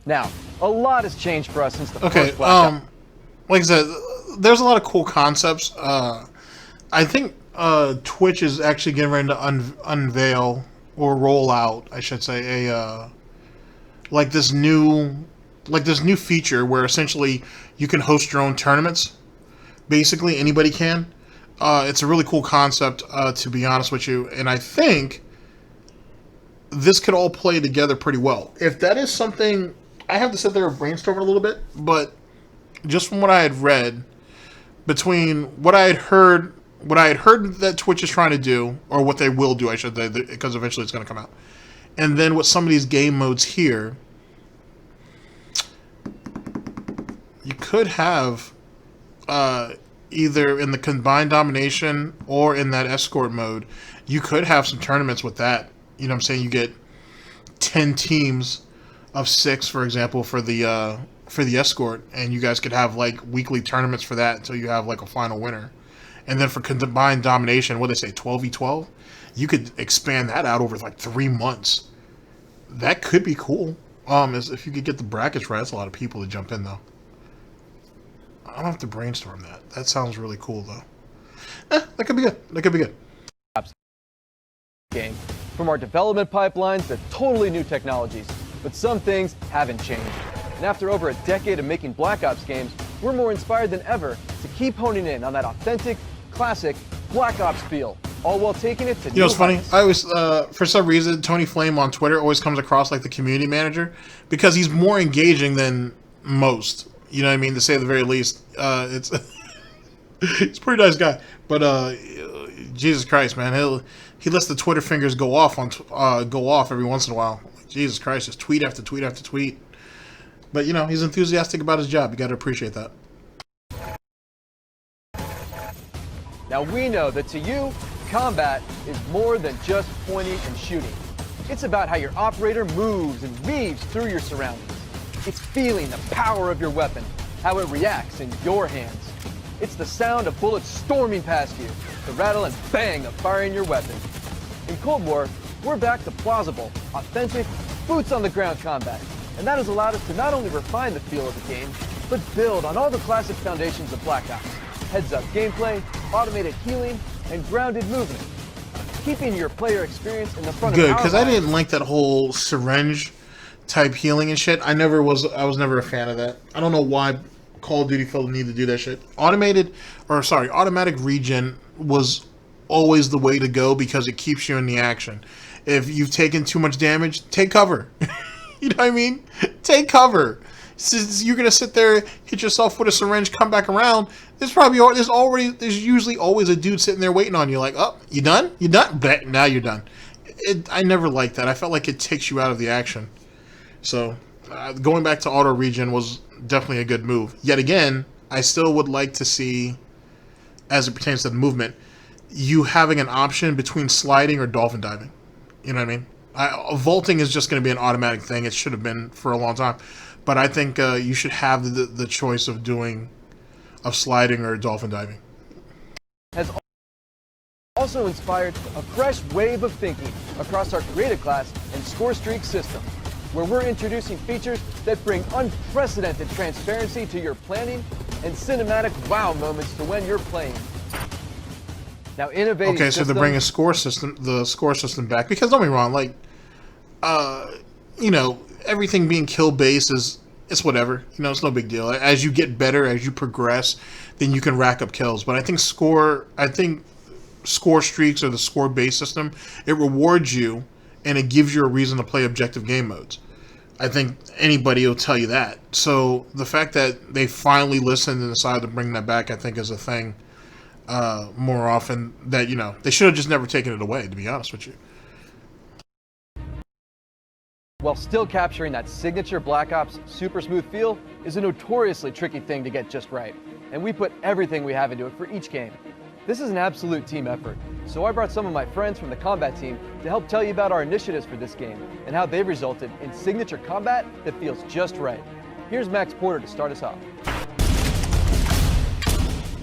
Now, a lot has changed for us since the first Black Ops. Like I said, there's a lot of cool concepts. I think Twitch is actually getting ready to unveil or roll out, I should say, a like this new feature where essentially you can host your own tournaments. Basically, anybody can. It's a really cool concept, to be honest with you, and I think this could all play together pretty well. If that is something, I have to sit there and brainstorm a little bit, but just from what I had read, between what I had heard what I had heard that Twitch is trying to do, or what they will do, I should say, because eventually it's going to come out. And then with some of these game modes here, you could have either in the combined domination or in that escort mode, you could have some tournaments with that. You know what I'm saying? You get 10 teams of 6, for example, for the escort, and you guys could have like weekly tournaments for that until you have like a final winner. And then for combined domination, what do they say, 12v12? You could expand that out over like 3 months. That could be cool. If you could get the brackets right. That's a lot of people to jump in though. I don't have to brainstorm that. That sounds really cool though. That could be good. That could be good. Game. From our development pipelines to totally new technologies, but some things haven't changed. And after over a decade of making Black Ops games, we're more inspired than ever to keep honing in on that authentic, classic Black Ops feel, all while taking it to new You know what's funny? heights. I always, for some reason, Tony Flame on Twitter always comes across like the community manager because he's more engaging than most. You know what I mean? To say the very least, it's he's a pretty nice guy. But Jesus Christ, man, he lets the Twitter fingers go off every once in a while. Jesus Christ, just tweet after tweet after tweet. But you know, he's enthusiastic about his job. You got to appreciate that. Now we know that to you, combat is more than just pointing and shooting. It's about how your operator moves and weaves through your surroundings. It's feeling the power of your weapon, how it reacts in your hands. It's the sound of bullets storming past you, the rattle and bang of firing your weapon. In Cold War, we're back to plausible, authentic, boots-on-the-ground combat, and that has allowed us to not only refine the feel of the game, but build on all the classic foundations of Black Ops. Heads-up gameplay, automated healing, and grounded movement. Keeping your player experience in the front Good, of our because I minds. didn't like that whole syringe type healing and shit. I was never a fan of that. I don't know why Call of Duty felt the need to do that shit. Automatic regen was always the way to go because it keeps you in the action. If you've taken too much damage, take cover. You know what I mean? Take cover. Since you're gonna sit there, hit yourself with a syringe, come back around. There's usually always a dude sitting there waiting on you. Like, oh, you done? You done? Now you're done. I never liked that. I felt like it takes you out of the action. So going back to auto regen was definitely a good move. Yet again, I still would like to see, as it pertains to the movement, you having an option between sliding or dolphin diving. You know what I mean? Vaulting is just going to be an automatic thing. It should have been for a long time. But I think you should have the choice of sliding or dolphin diving. Has also inspired a fresh wave of thinking across our creative class and Scorestreaks system, where we're introducing features that bring unprecedented transparency to your planning and cinematic wow moments to when you're playing. Now, innovating Okay, so they're bringing the score system back, because don't be wrong, like, you know, everything being kill based it's whatever, you know, it's no big deal. As you get better, as you progress, then you can rack up kills. But I think score streaks or the score based system, it rewards you and it gives you a reason to play objective game modes. I think anybody will tell you that. So the fact that they finally listened and decided to bring that back, I think, is a thing more often that, you know, they should have just never taken it away, to be honest with you. While still capturing that signature Black Ops super smooth feel is a notoriously tricky thing to get just right. And we put everything we have into it for each game. This is an absolute team effort, so I brought some of my friends from the combat team to help tell you about our initiatives for this game and how they've resulted in signature combat that feels just right. Here's Max Porter to start us off.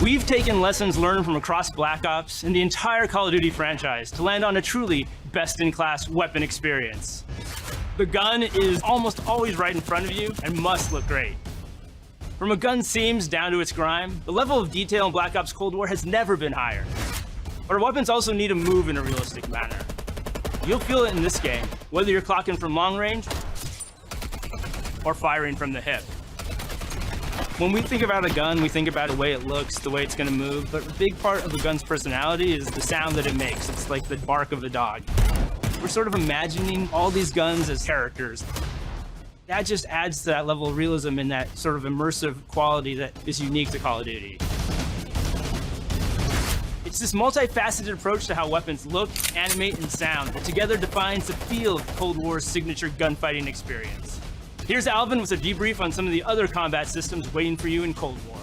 We've taken lessons learned from across Black Ops and the entire Call of Duty franchise to land on a truly best-in-class weapon experience. The gun is almost always right in front of you and must look great. From a gun's seams down to its grime, the level of detail in Black Ops Cold War has never been higher. But our weapons also need to move in a realistic manner. You'll feel it in this game, whether you're clocking from long range or firing from the hip. When we think about a gun, we think about the way it looks, the way it's going to move, but a big part of a gun's personality is the sound that it makes. It's like the bark of a dog. We're sort of imagining all these guns as characters. That just adds to that level of realism and that sort of immersive quality that is unique to Call of Duty. It's this multifaceted approach to how weapons look, animate, and sound that together defines the feel of Cold War's signature gunfighting experience. Here's Alvin with a debrief on some of the other combat systems waiting for you in Cold War.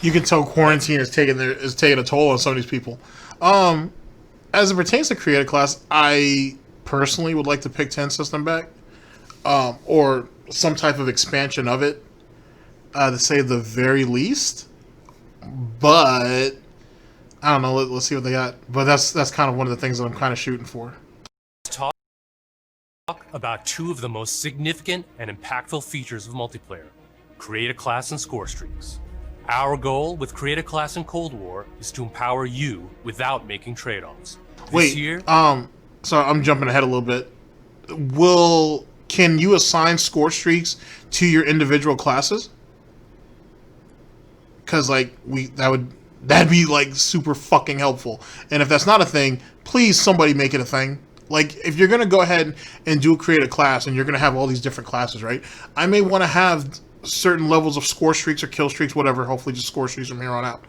You can tell quarantine is taking a toll on some of these people. As it pertains to creative class, I personally would like the pick 10 system back, or some type of expansion of it, to say the very least. But I don't know. Let's see what they got. But that's kind of one of the things that I'm kind of shooting for. Talk about two of the most significant and impactful features of multiplayer: create a class and score streaks. Our goal with Create a Class in Cold War is to empower you without making trade-offs. Wait, sorry, I'm jumping ahead a little bit. Can you assign score streaks to your individual classes? Because that'd be like super fucking helpful. And if that's not a thing, please somebody make it a thing. Like, if you're gonna go ahead and create a class, and you're gonna have all these different classes, right? I may want to have certain levels of score streaks or kill streaks, whatever, hopefully just score streaks from here on out,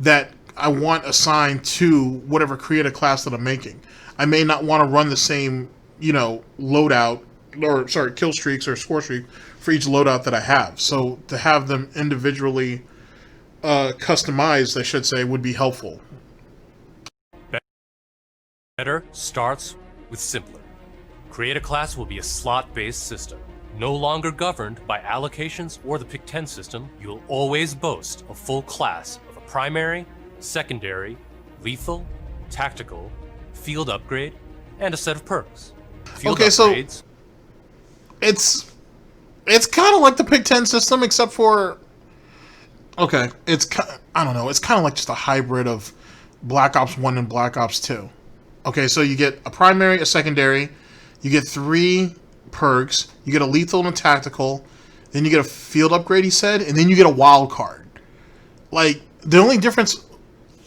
that I want assigned to whatever creative class that I'm making. I may not want to run the same, loadout, or sorry, kill streaks or score streak for each loadout that I have. So to have them individually customized, I should say, would be helpful. Better starts with simpler. Create a Class will be a slot-based system. No longer governed by allocations or the Pick 10 system, you'll always boast a full class of a primary, secondary, lethal, tactical, field upgrade, and a set of perks. Field upgrades, so it's kind of like the Pick 10 system, except for I don't know, it's kind of like just a hybrid of Black Ops 1 and Black Ops 2. Okay, so you get a primary, a secondary, you get 3 perks, you get a lethal and a tactical, then you get a field upgrade, he said, and then you get a wild card. Like, the only difference,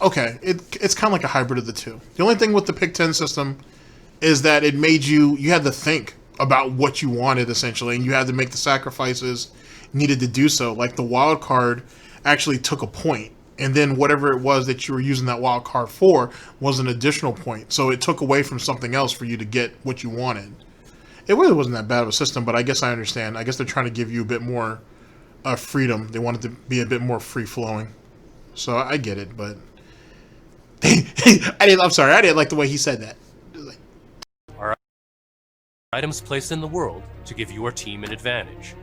it's kind of like a hybrid of the two. The only thing with the Pick 10 system is that it made you had to think about what you wanted, essentially, and you had to make the sacrifices needed to do so. Like, the wild card actually took a point, and then whatever it was that you were using that wild card for was an additional point. So it took away from something else for you to get what you wanted. It really wasn't that bad of a system, but I guess I understand. I guess they're trying to give you a bit more freedom. They want it to be a bit more free-flowing. So I get it, but I'm sorry, I didn't like the way he said that. are items placed in the world to give your team an advantage.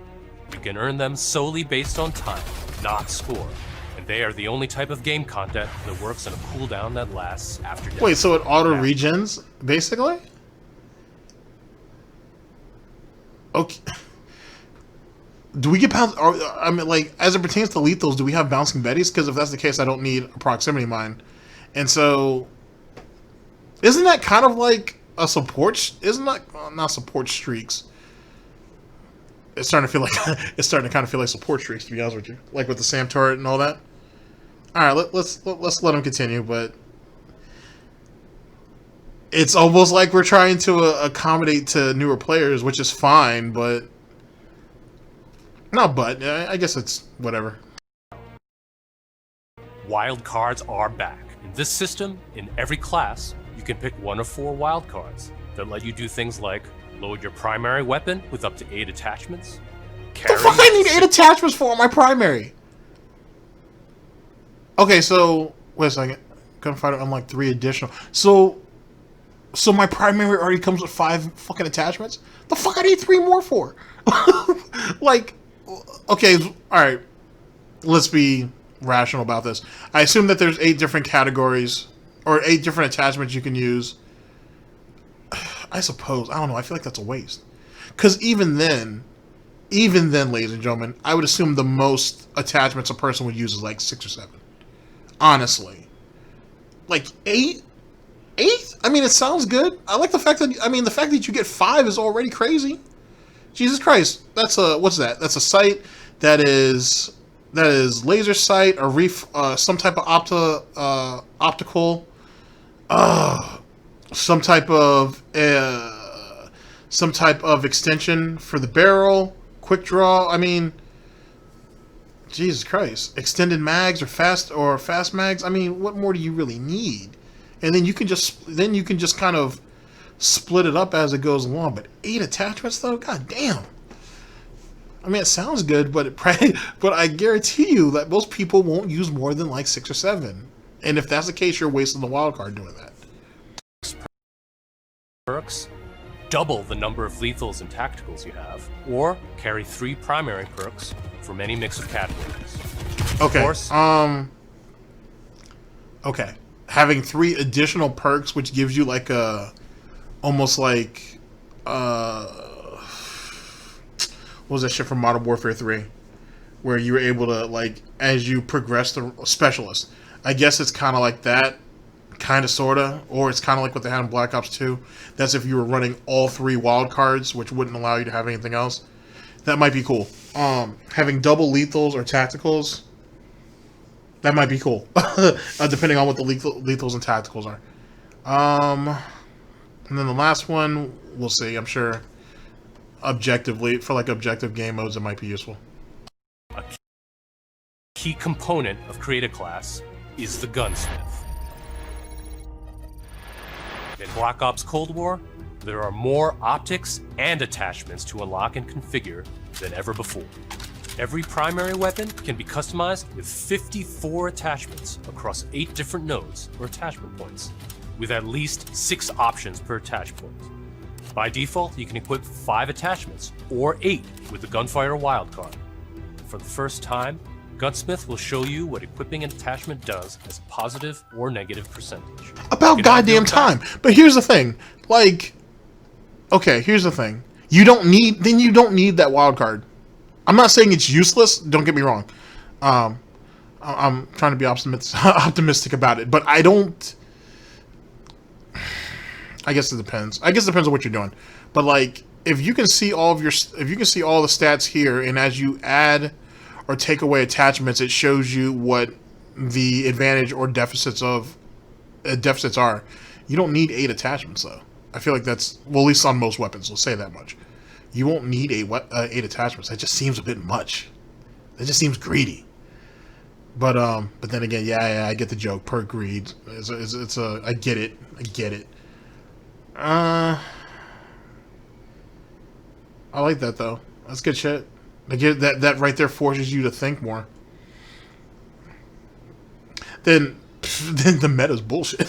You can earn them solely based on time, not score. And they are the only type of game content that works on a cooldown that lasts after death. Wait, so it auto-regens, basically? Okay. Do we get as it pertains to lethals, do we have bouncing betties? Because if that's the case, I don't need a proximity mine. And so, isn't that kind of like a support? Isn't that not support streaks? It's starting to feel like kind of feel like support streaks, to be honest with you, like with the SAM turret and all that. All right, let's let him continue, but it's almost like we're trying to accommodate to newer players, which is fine, but I guess it's whatever. Wild cards are back. In this system, in every class, you can pick one of 4 wild cards that let you do things like load your primary weapon with up to 8 attachments. The fuck I need 8 attachments for my primary? Okay, so wait a second. Gunfighter unlock 3 additional. So my primary already comes with 5 fucking attachments? The fuck I need 3 more for? Like, okay, alright. Let's be rational about this. I assume that there's 8 different categories, or 8 different attachments you can use. I suppose. I don't know. I feel like that's a waste. Because even then, ladies and gentlemen, I would assume the most attachments a person would use is like 6 or 7. Honestly. Like 8? 8? I mean, it sounds good. I like the fact that you get 5 is already crazy. Jesus Christ. That's a, what's that? That's a sight that is laser sight, a some type of optical, some type of extension for the barrel, quick draw. I mean, Jesus Christ, extended mags or fast mags. I mean, what more do you really need? And then you can just kind of split it up as it goes along. But 8 attachments though, god damn. I mean, it sounds good, but but I guarantee you that most people won't use more than like 6 or 7. And if that's the case, you're wasting the wild card doing that. Perks, double the number of lethals and tacticals you have, or carry 3 primary perks from any mix of categories. Okay. Of course, okay. Having 3 additional perks, which gives you like a, almost like, what was that shit from Modern Warfare 3? Where you were able to, like, as you progress the specialist. I guess it's kind of like that, kind of, sort of, or it's kind of like what they had in Black Ops 2. That's if you were running all 3 wild cards, which wouldn't allow you to have anything else. That might be cool. Having double lethals or tacticals, that might be cool, depending on what the lethals and tacticals are. And then the last one, we'll see. I'm sure, objectively, for like objective game modes, it might be useful. a key component of Create a Class is the gunsmith. In Black Ops Cold War, there are more optics and attachments to unlock and configure than ever before. Every primary weapon can be customized with 54 attachments across 8 different nodes or attachment points, with at least 6 options per attach point. By default, you can equip 5 attachments, or 8 with the Gunfire wildcard. For the first time, Gunsmith will show you what equipping an attachment does as a positive or negative percentage. About goddamn time. But here's the thing. Like, okay, here's the thing. You don't need that wild card. I'm not saying it's useless. Don't get me wrong. I'm trying to be optimistic about it, but I don't. I guess it depends. I guess it depends on what you're doing. But like, if you can see all the stats here, and as you add or take away attachments, it shows you what the advantage or deficits are. You don't need 8 attachments though. I feel like that's, well, at least on most weapons. Let's say that much. You won't need 8 attachments. That just seems a bit much. That just seems greedy. But then again, yeah, I get the joke. Per greed, it's a. I get it. I like that though. That's good shit. That right there forces you to think more. Then the meta's bullshit.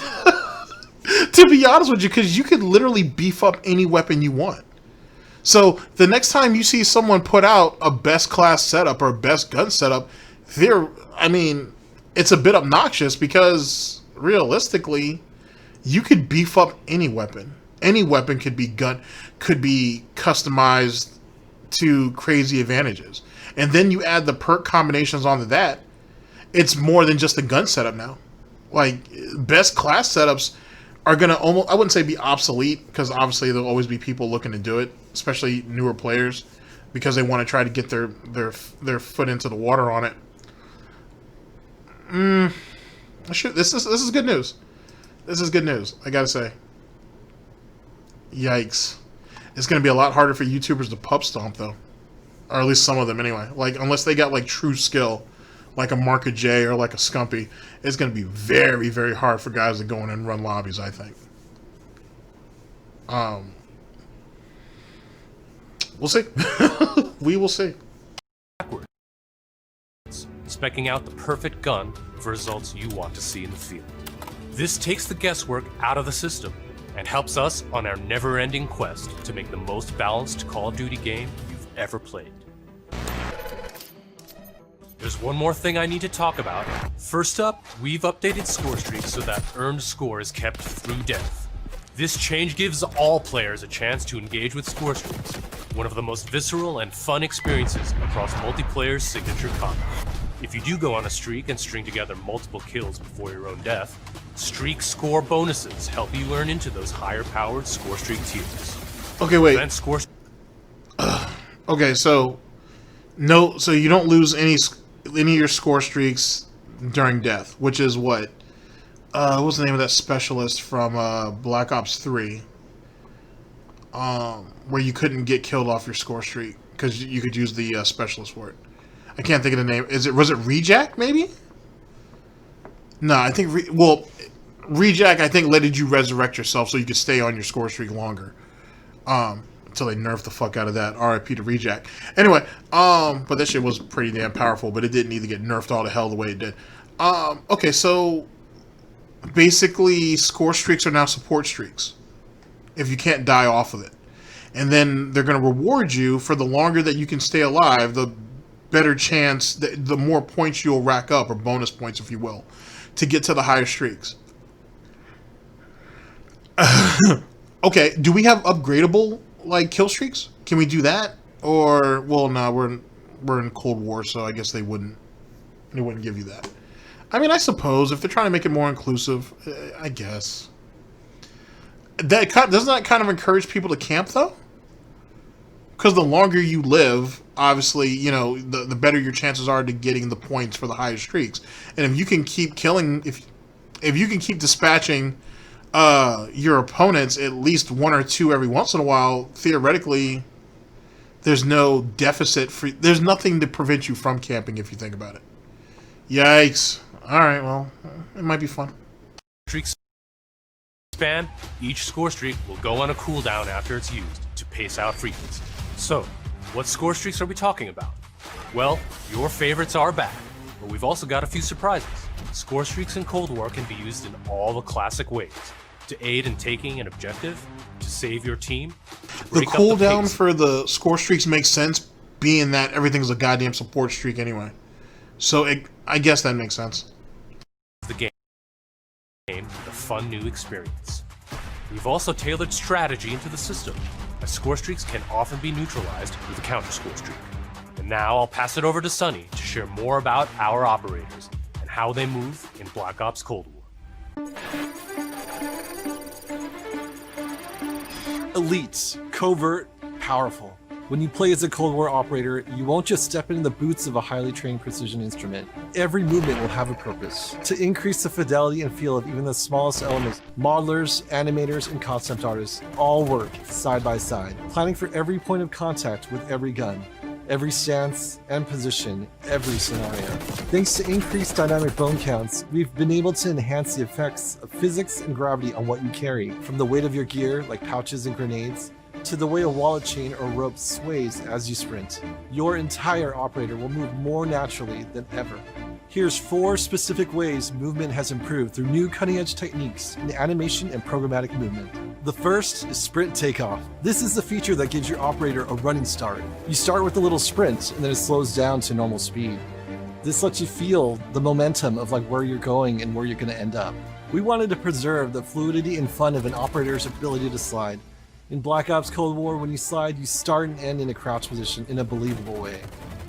To be honest with you, because you could literally beef up any weapon you want. So the next time you see someone put out a best class setup or best gun setup, it's a bit obnoxious because realistically, you could beef up any weapon. Any weapon could be customized to crazy advantages. And then you add the perk combinations onto that, it's more than just a gun setup now. Like, best class setups are going to almost, I wouldn't say be obsolete, because obviously there'll always be people looking to do it, especially newer players, because they want to try to get their foot into the water on it. This is good news. This is good news, I gotta say. Yikes. It's going to be a lot harder for YouTubers to pub stomp, though. Or at least some of them, anyway. Like, unless they got, like, true skill, like a Marka J or like a Scumpy, it's going to be very, very hard for guys to go in and run lobbies, I think. We'll see. We will see. Backwards. Specking out the perfect gun for results you want to see in the field. This takes the guesswork out of the system and helps us on our never-ending quest to make the most balanced Call of Duty game you've ever played. There's one more thing I need to talk about. First up, we've updated Scorestreaks so that earned score is kept through death. This change gives all players a chance to engage with Scorestreaks, one of the most visceral and fun experiences across multiplayer's signature combat. If you do go on a streak and string together multiple kills before your own death, streak score bonuses help you earn into those higher-powered Scorestreak tiers. Okay, wait. Okay, so you don't lose any of your score streaks during death, which is what? What was the name of that specialist from Black Ops 3? Where you couldn't get killed off your score streak because you could use the specialist for it. I can't think of the name. Was it Rejack, maybe? No, I think... Rejack, I think, letted you resurrect yourself so you could stay on your score streak longer. Until they nerfed the fuck out of that. RIP to Rejack. Anyway, but that shit was pretty damn powerful, but it didn't need to get nerfed all the hell the way it did. Okay, so... Basically, score streaks are now support streaks. If you can't die off of it. And then they're going to reward you for the longer that you can stay alive, the better chance, the more points you'll rack up, or bonus points, if you will, to get to the higher streaks. Okay, do we have upgradable, like, kill streaks? Can we do that? Or, well, no, we're in Cold War, so I guess they wouldn't give you that. I mean, I suppose, if they're trying to make it more inclusive, I guess. Doesn't that kind of encourage people to camp, though? Because the longer you live, obviously, you know, the better your chances are to getting the points for the higher streaks. And if you can keep killing, if you can keep dispatching your opponents at least one or two every once in a while, theoretically, there's no deficit for. There's nothing to prevent you from camping if you think about it. Yikes! All right, well, it might be fun. Streaks span, each score streak will go on a cooldown after it's used to pace out frequency. So, what score streaks are we talking about? Well, your favorites are back, but we've also got a few surprises. Score streaks in Cold War can be used in all the classic ways: to aid in taking an objective, to save your team. The cooldown for the score streaks makes sense, being that everything's a goddamn support streak anyway. So I guess that makes sense. The game with a fun new experience. We've also tailored strategy into the system, as score streaks can often be neutralized with a counter score streak. And now I'll pass it over to Sunny to share more about our operators and how they move in Black Ops Cold War. Elites, covert, powerful. When you play as a Cold War operator, you won't just step into the boots of a highly trained precision instrument. Every movement will have a purpose. To increase the fidelity and feel of even the smallest elements, modelers, animators, and concept artists all work side by side, planning for every point of contact with every gun, every stance and position, every scenario. Thanks to increased dynamic bone counts, we've been able to enhance the effects of physics and gravity on what you carry, from the weight of your gear, like pouches and grenades, to the way a wallet chain or rope sways as you sprint. Your entire operator will move more naturally than ever. Here's 4 specific ways movement has improved through new cutting-edge techniques in animation and programmatic movement. The first is sprint takeoff. This is the feature that gives your operator a running start. You start with a little sprint and then it slows down to normal speed. This lets you feel the momentum of like where you're going and where you're going to end up. We wanted to preserve the fluidity and fun of an operator's ability to slide. In Black Ops Cold War, when you slide, you start and end in a crouch position in a believable way.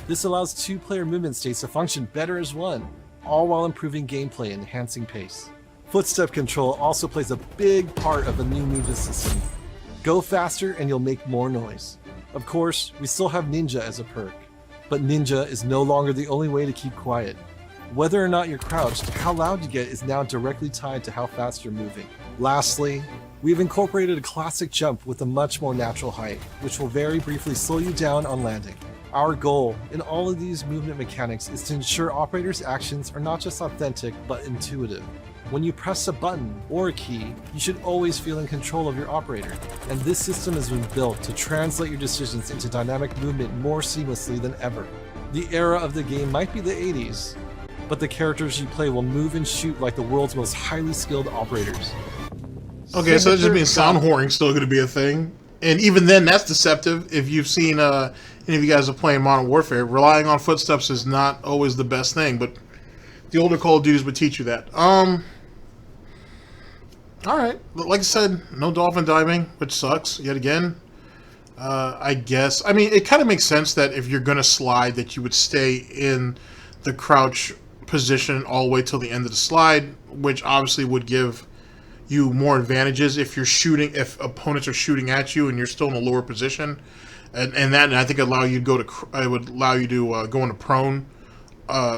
This allows 2-player movement states to function better as one, all while improving gameplay and enhancing pace. Footstep control also plays a big part of the new movement system. Go faster and you'll make more noise. Of course, we still have Ninja as a perk, but Ninja is no longer the only way to keep quiet. Whether or not you're crouched, how loud you get is now directly tied to how fast you're moving. Lastly, we've incorporated a classic jump with a much more natural height, which will very briefly slow you down on landing. Our goal in all of these movement mechanics is to ensure operators' actions are not just authentic, but intuitive. When you press a button or a key, you should always feel in control of your operator, and this system has been built to translate your decisions into dynamic movement more seamlessly than ever. The era of the game might be the 80s, but the characters you play will move and shoot like the world's most highly skilled operators. Okay, so that just means sound whoring still going to be a thing. And even then, that's deceptive. If you've seen any of you guys are playing Modern Warfare, relying on footsteps is not always the best thing, but the older Call of Duties would teach you that. Alright, like I said, no dolphin diving, which sucks, yet again. I guess, I mean, it kind of makes sense that if you're going to slide, that you would stay in the crouch position all the way till the end of the slide, which obviously would give you more advantages if you're shooting, if opponents are shooting at you and you're still in a lower position, and I think it would allow you to go into prone,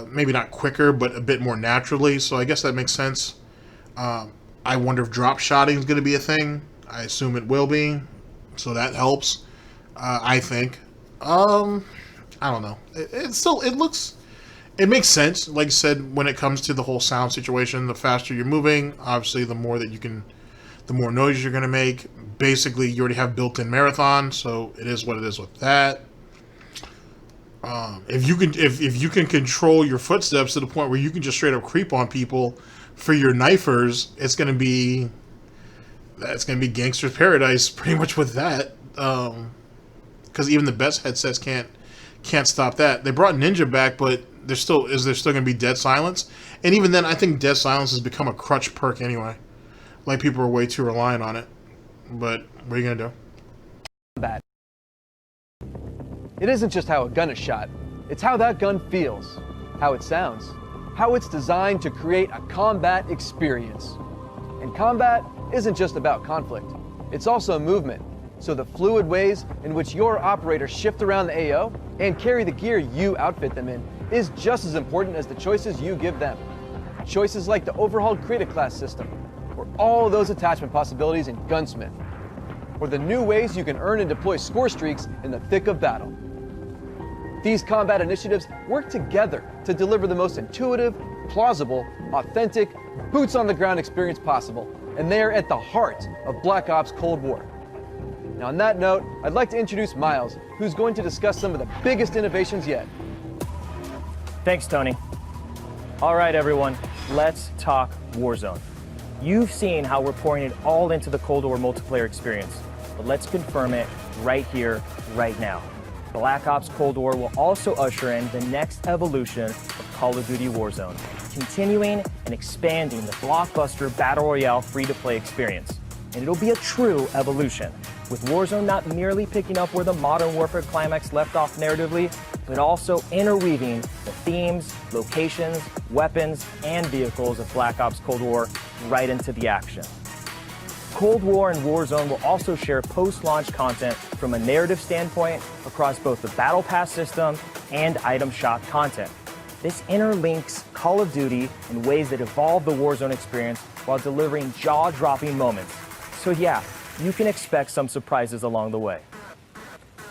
maybe not quicker, but a bit more naturally. So I guess that makes sense. I wonder if drop shotting is going to be a thing. I assume it will be, so that helps. I think. I don't know. It makes sense. Like I said, when it comes to the whole sound situation, the faster you're moving, obviously, the more noise you're going to make. Basically, you already have built-in marathon, so it is what it is with that. If you can control your footsteps to the point where you can just straight up creep on people for your knifers, it's gonna be gangster's paradise pretty much with that. Because even the best headsets can't stop that. They brought Ninja back, but there still gonna be dead silence, and even then, I think dead silence has become a crutch perk anyway. Like people are way too reliant on it. But what are you gonna do? Combat. It isn't just how a gun is shot, it's how that gun feels, how it sounds, how it's designed to create a combat experience. And combat isn't just about conflict, it's also movement. So the fluid ways in which your operators shift around the AO and carry the gear you outfit them in is just as important as the choices you give them. Choices like the overhauled Create a Class system, or all those attachment possibilities in Gunsmith, or the new ways you can earn and deploy Scorestreaks in the thick of battle. These combat initiatives work together to deliver the most intuitive, plausible, authentic, boots-on-the-ground experience possible, and they are at the heart of Black Ops Cold War. Now on that note, I'd like to introduce Miles, who's going to discuss some of the biggest innovations yet. Thanks, Tony. All right, everyone, let's talk Warzone. You've seen how we're pouring it all into the Cold War multiplayer experience, but let's confirm it right here, right now. Black Ops Cold War will also usher in the next evolution of Call of Duty Warzone, continuing and expanding the blockbuster Battle Royale free-to-play experience. And it'll be a true evolution, with Warzone not merely picking up where the Modern Warfare climax left off narratively, but also interweaving the themes, locations, weapons, and vehicles of Black Ops Cold War right into the action. Cold War and Warzone will also share post-launch content from a narrative standpoint across both the Battle Pass system and item shop content. This interlinks Call of Duty in ways that evolve the Warzone experience while delivering jaw-dropping moments. So yeah, you can expect some surprises along the way.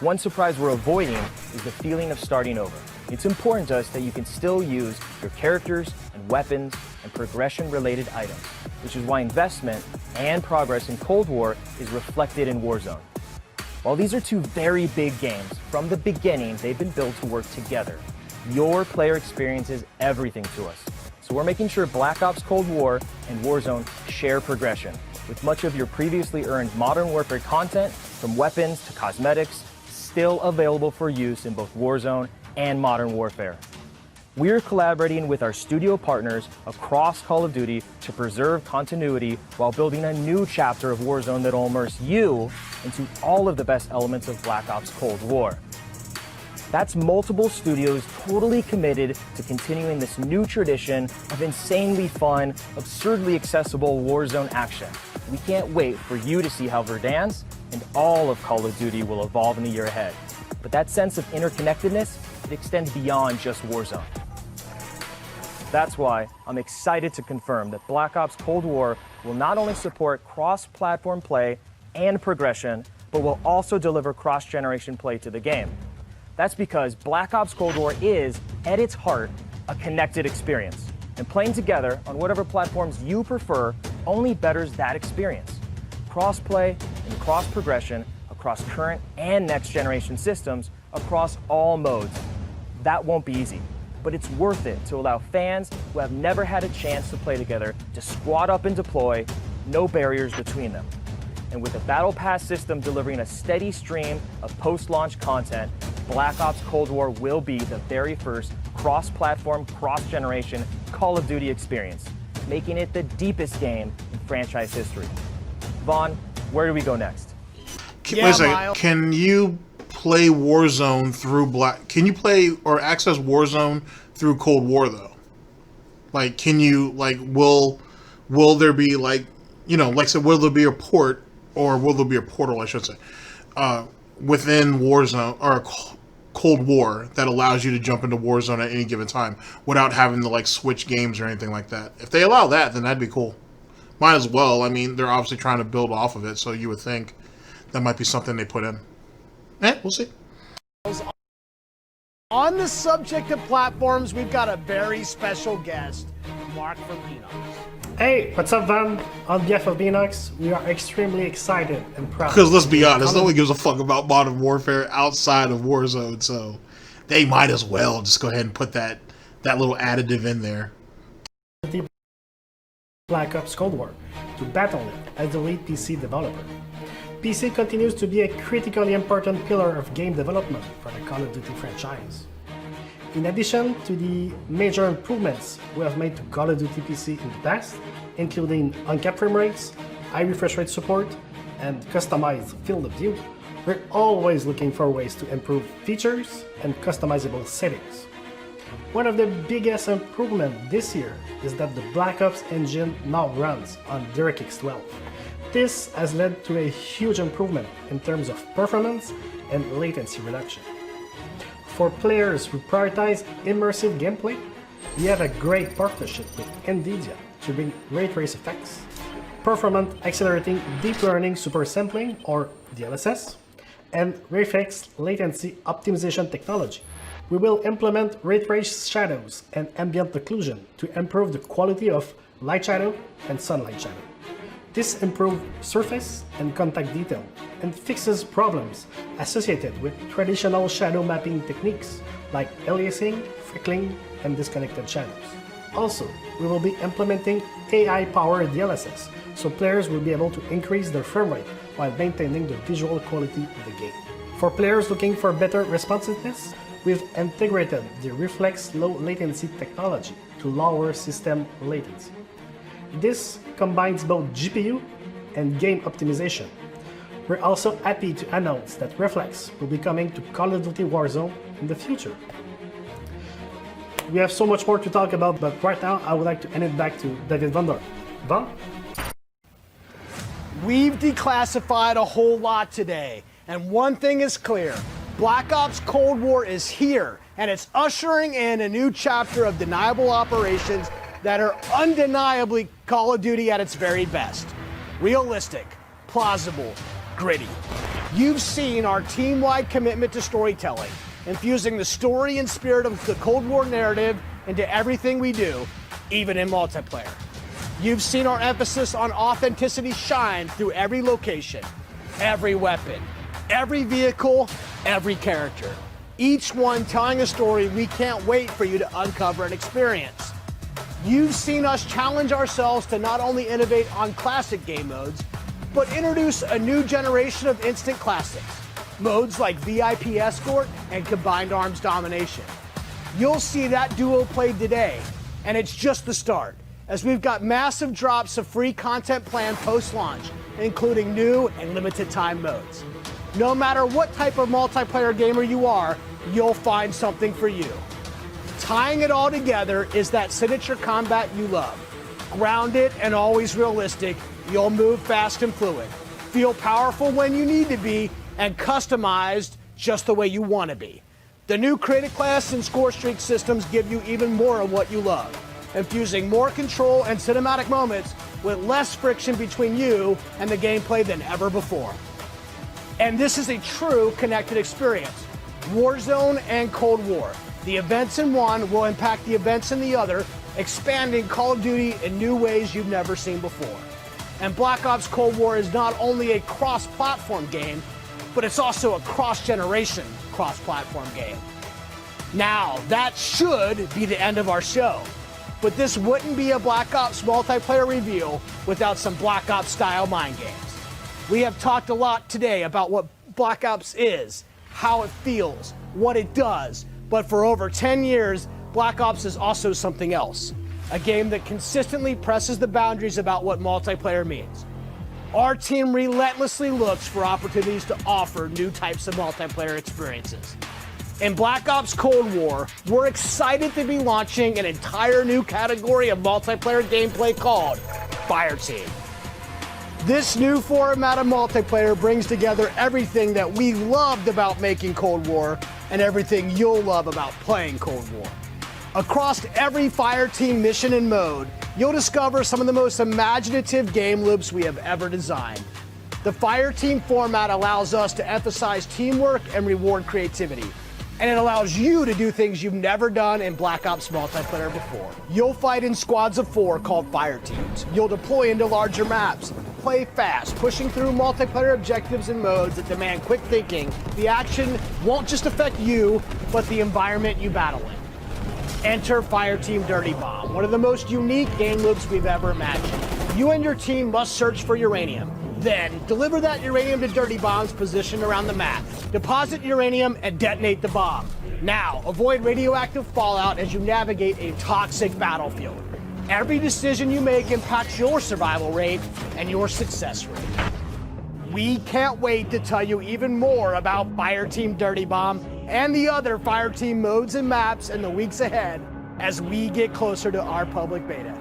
One surprise we're avoiding is the feeling of starting over. It's important to us that you can still use your characters and weapons and progression-related items, which is why investment and progress in Cold War is reflected in Warzone. While these are two very big games, from the beginning they've been built to work together. Your player experience is everything to us. So we're making sure Black Ops Cold War and Warzone share progression, with much of your previously earned Modern Warfare content, from weapons to cosmetics, still available for use in both Warzone and Modern Warfare. We're collaborating with our studio partners across Call of Duty to preserve continuity while building a new chapter of Warzone that'll immerse you into all of the best elements of Black Ops Cold War. That's multiple studios totally committed to continuing this new tradition of insanely fun, absurdly accessible Warzone action. We can't wait for you to see how Verdansk and all of Call of Duty will evolve in the year ahead. But that sense of interconnectedness, it extends beyond just Warzone. That's why I'm excited to confirm that Black Ops Cold War will not only support cross-platform play and progression, but will also deliver cross-generation play to the game. That's because Black Ops Cold War is, at its heart, a connected experience. And playing together on whatever platforms you prefer only betters that experience. Cross-play and cross-progression across current and next-generation systems across all modes. That won't be easy, but it's worth it to allow fans who have never had a chance to play together to squad up and deploy, no barriers between them. And with the Battle Pass system delivering a steady stream of post-launch content, Black Ops Cold War will be the very first cross-platform, cross-generation Call of Duty experience, making it the deepest game in franchise history. Vaughn, where do we go next? Wait a second. Can you play Warzone through Can you play or access Warzone through Cold War though? Like, can you will there be like I said, will there be a port or will there be a portal? I should say within Warzone or Cold War that allows you to jump into Warzone at any given time without having to switch games or anything like that. If they allow that, then that'd be cool. Might as well. I mean, they're obviously trying to build off of it, so you would think that might be something they put in. We'll see. On the subject of platforms, we've got a very special guest, Mark from Enox. Hey, what's up, Van? On behalf of Enox, we are extremely excited and proud. Because let's be honest, nobody gives a fuck about Modern Warfare outside of Warzone, so they might as well just go ahead and put that little additive in there. Black Ops Cold War to battle it as the lead PC developer. PC continues to be a critically important pillar of game development for the Call of Duty franchise. In addition to the major improvements we have made to Call of Duty PC in the past, including uncapped frame rates, high refresh rate support, and customized field of view, we're always looking for ways to improve features and customizable settings. One of the biggest improvements this year is that the Black Ops engine now runs on DirectX 12. This has led to a huge improvement in terms of performance and latency reduction. For players who prioritize immersive gameplay, we have a great partnership with NVIDIA to bring ray trace effects, performance accelerating deep learning super sampling or DLSS, and RayFX latency optimization technology. We will implement ray trace shadows and ambient occlusion to improve the quality of light shadow and sunlight shadow. This improves surface and contact detail and fixes problems associated with traditional shadow mapping techniques like aliasing, freckling, and disconnected shadows. Also, we will be implementing AI-powered DLSS, so players will be able to increase their frame rate while maintaining the visual quality of the game. For players looking for better responsiveness, we've integrated the Reflex low latency technology to lower system latency. This combines both GPU and game optimization. We're also happy to announce that Reflex will be coming to Call of Duty Warzone in the future. We have so much more to talk about, but right now I would like to hand it back to David Van Der. Van? We've declassified a whole lot today, and one thing is clear. Black Ops Cold War is here, and it's ushering in a new chapter of deniable operations that are undeniably Call of Duty at its very best. Realistic, plausible, gritty. You've seen our team-wide commitment to storytelling, infusing the story and spirit of the Cold War narrative into everything we do, even in multiplayer. You've seen our emphasis on authenticity shine through every location, every weapon, every vehicle, every character. Each one telling a story we can't wait for you to uncover and experience. You've seen us challenge ourselves to not only innovate on classic game modes, but introduce a new generation of instant classics. Modes like VIP Escort and Combined Arms Domination. You'll see that duo played today, and it's just the start, as we've got massive drops of free content planned post-launch, including new and limited time modes. No matter what type of multiplayer gamer you are, you'll find something for you. Tying it all together is that signature combat you love. Grounded and always realistic, you'll move fast and fluid, feel powerful when you need to be, and customized just the way you want to be. The new Creative Class and Scorestreaks systems give you even more of what you love, infusing more control and cinematic moments with less friction between you and the gameplay than ever before. And this is a true connected experience. Warzone and Cold War. The events in one will impact the events in the other, expanding Call of Duty in new ways you've never seen before. And Black Ops Cold War is not only a cross-platform game, but it's also a cross-generation cross-platform game. Now, that should be the end of our show, but this wouldn't be a Black Ops multiplayer reveal without some Black Ops style mind games. We have talked a lot today about what Black Ops is, how it feels, what it does, but for over 10 years, Black Ops is also something else. A game that consistently presses the boundaries about what multiplayer means. Our team relentlessly looks for opportunities to offer new types of multiplayer experiences. In Black Ops Cold War, we're excited to be launching an entire new category of multiplayer gameplay called Fireteam. This new format of multiplayer brings together everything that we loved about making Cold War and everything you'll love about playing Cold War. Across every Fireteam mission and mode, you'll discover some of the most imaginative game loops we have ever designed. The Fireteam format allows us to emphasize teamwork and reward creativity. and it allows you to do things you've never done in Black Ops multiplayer before. You'll fight in squads of 4 called Fireteams. You'll deploy into larger maps, play fast, pushing through multiplayer objectives and modes that demand quick thinking. The action won't just affect you, but the environment you battle in. Enter Fireteam Dirty Bomb, one of the most unique game loops we've ever imagined. You and your team must search for uranium. Then, deliver that uranium to Dirty Bombs positioned around the map. Deposit uranium and detonate the bomb. Now, avoid radioactive fallout as you navigate a toxic battlefield. Every decision you make impacts your survival rate and your success rate. We can't wait to tell you even more about Fireteam Dirty Bomb and the other Fireteam modes and maps in the weeks ahead as we get closer to our public beta.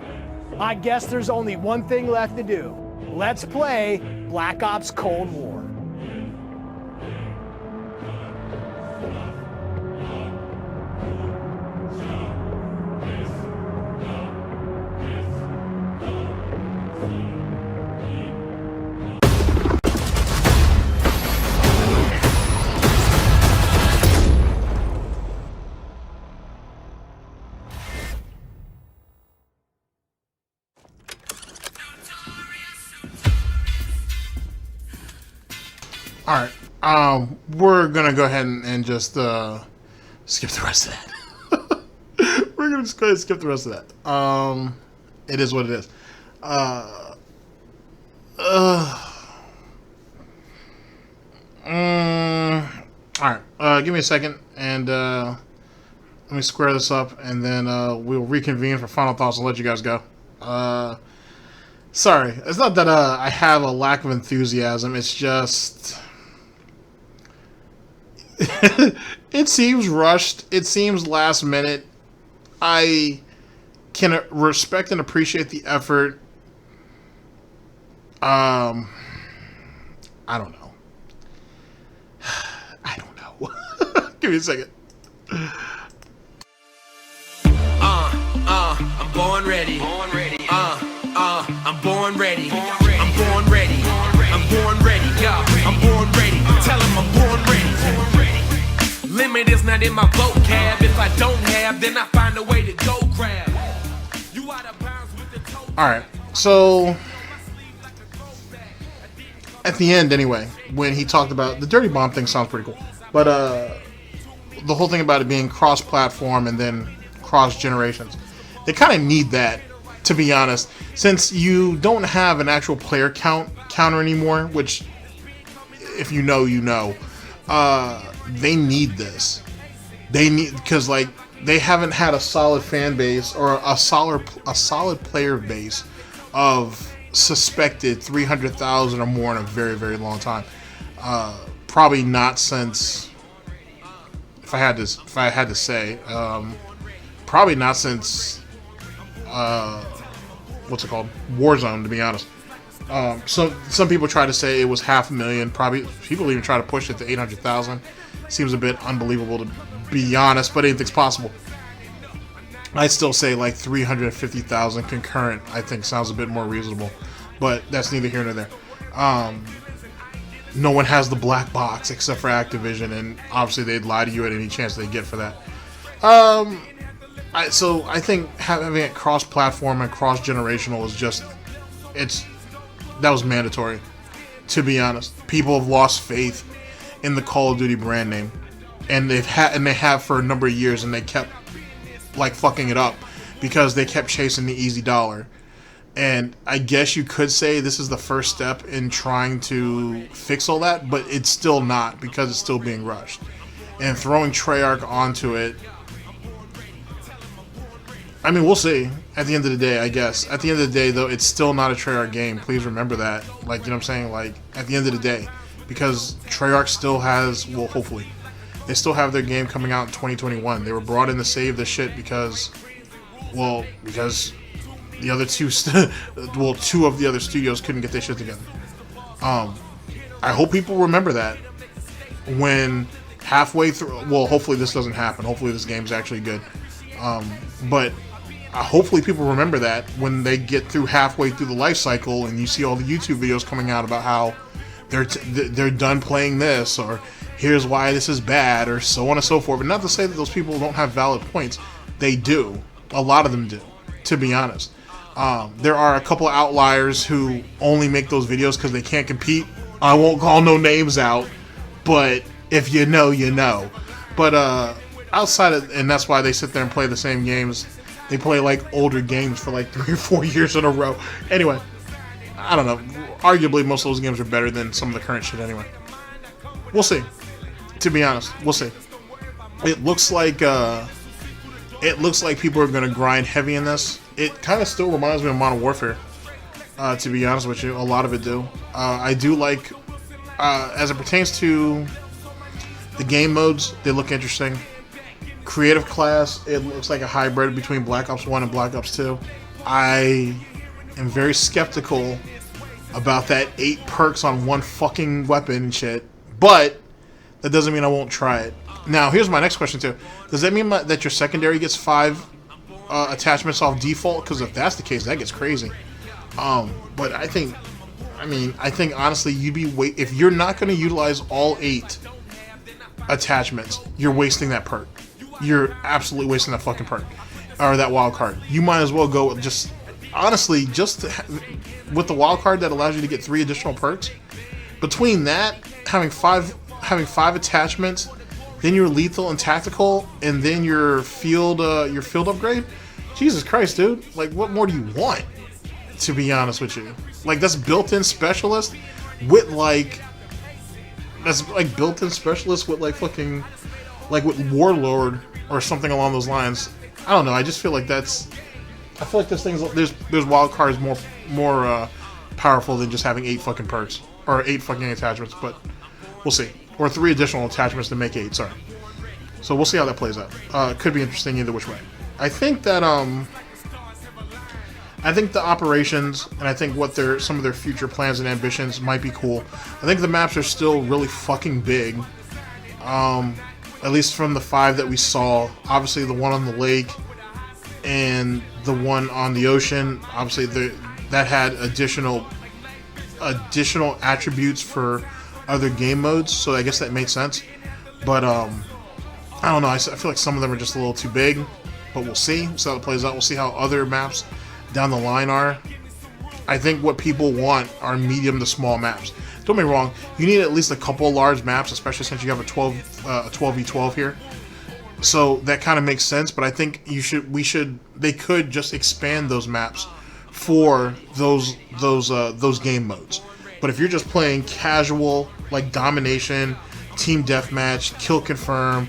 I guess there's only one thing left to do. Let's play Black Ops Cold War. Alright, we're gonna go ahead and just skip the rest of that. We're gonna just go ahead and skip the rest of that. It is what it is. Alright, give me a second and let me square this up and then we'll reconvene for final thoughts and let you guys go. Sorry, it's not that I have a lack of enthusiasm, it's just... it seems rushed. It seems last minute. I can respect and appreciate the effort. I don't know. I don't know. Give me a second. I'm born ready. I'm born ready. I'm born ready. I'm born ready. Yeah, I'm born ready. Tell him I'm born ready. Limit is not in my vocab. If I don't have, then I find a way to go grab. You out of bounds with the toe. Alright, so at the end anyway, when he talked about the Dirty Bomb thing sounds pretty cool. But the whole thing about it being cross-platform and then cross-generations, they kind of need that, to be honest, since you don't have an actual player counter anymore, which if you know, you know. They need this. They need, because like they haven't had a solid fan base or a solid player base of suspected 300,000 or more in a very, very long time. Probably not since, if I had to say, probably not since what's it called, Warzone, to be honest. So some people try to say it was 500,000. Probably people even try to push it to 800,000. Seems a bit unbelievable, to be honest, but anything's possible. I'd still say like 350,000 concurrent. I think sounds a bit more reasonable, but that's neither here nor there. No one has the black box except for Activision, and obviously they'd lie to you at any chance they get for that. So I think having it cross-platform and cross-generational is just, that was mandatory, to be honest. People have lost faith in the Call of Duty brand name, and they have for a number of years, and they kept like fucking it up because they kept chasing the easy dollar. And I guess you could say this is the first step in trying to fix all that, but it's still not, because it's still being rushed. And throwing Treyarch onto it, I mean, we'll see at the end of the day, I guess. At the end of the day, though, it's still not a Treyarch game. Please remember that. Like, you know what I'm saying? Like, at the end of the day. Because Treyarch still has, well, hopefully, they still have their game coming out in 2021. They were brought in to save this shit because the other two of the other studios couldn't get their shit together. I hope people remember that when halfway through, well, hopefully this doesn't happen. Hopefully this game's actually good. But hopefully people remember that when they get through halfway through the life cycle and you see all the YouTube videos coming out about how they're done playing this, or here's why this is bad, or so on and so forth. But not to say that those people don't have valid points. They do. A lot of them do, to be honest. There are a couple of outliers who only make those videos because they can't compete. I won't call no names out, but if you know, you know. But outside of, and that's why they sit there and play the same games. They play like older games for like 3 or 4 years in a row. Anyway, I don't know. Arguably, most of those games are better than some of the current shit anyway. We'll see. To be honest, we'll see. It looks like people are going to grind heavy in this. It kind of still reminds me of Modern Warfare, to be honest with you. A lot of it do. I do like, as it pertains to the game modes, they look interesting. Creative class, it looks like a hybrid between Black Ops 1 and Black Ops 2. I am very skeptical about that 8 perks on one fucking weapon and shit, but that doesn't mean I won't try it. Now, here's my next question too. Does that mean that your secondary gets 5 attachments off default? Because if that's the case, that gets crazy. But I think honestly, if you're not going to utilize all 8 attachments, you're wasting that perk. You're absolutely wasting that fucking perk, or that wild card. You might as well go with just with the wild card that allows you to get 3 additional perks. Between that, having five attachments, then your lethal and tactical, and then your field upgrade. Jesus Christ, dude! Like, what more do you want? To be honest with you, like that's built-in specialist with like built-in specialist with like fucking like with Warlord or something along those lines. I don't know. I just feel like I feel like there's wild cards more powerful than just having 8 fucking perks or 8 fucking attachments. But we'll see. Or 3 additional attachments to make 8. Sorry. So we'll see how that plays out. It could be interesting either which way. I think that the operations and I think some of their future plans and ambitions might be cool. I think the maps are still really fucking big. At least from the 5 that we saw. Obviously the one on the lake and the one on the ocean. Obviously that had additional attributes for other game modes, so I guess that made sense. But I don't know. I feel like some of them are just a little too big. But we'll see. We'll see how it plays out. We'll see how other maps down the line are. I think what people want are medium to small maps. Don't get me wrong, you need at least a couple large maps, especially since you have a 12v12 here. So that kind of makes sense, but I think they could just expand those maps for those game modes. But if you're just playing casual, like domination, team deathmatch, kill confirm,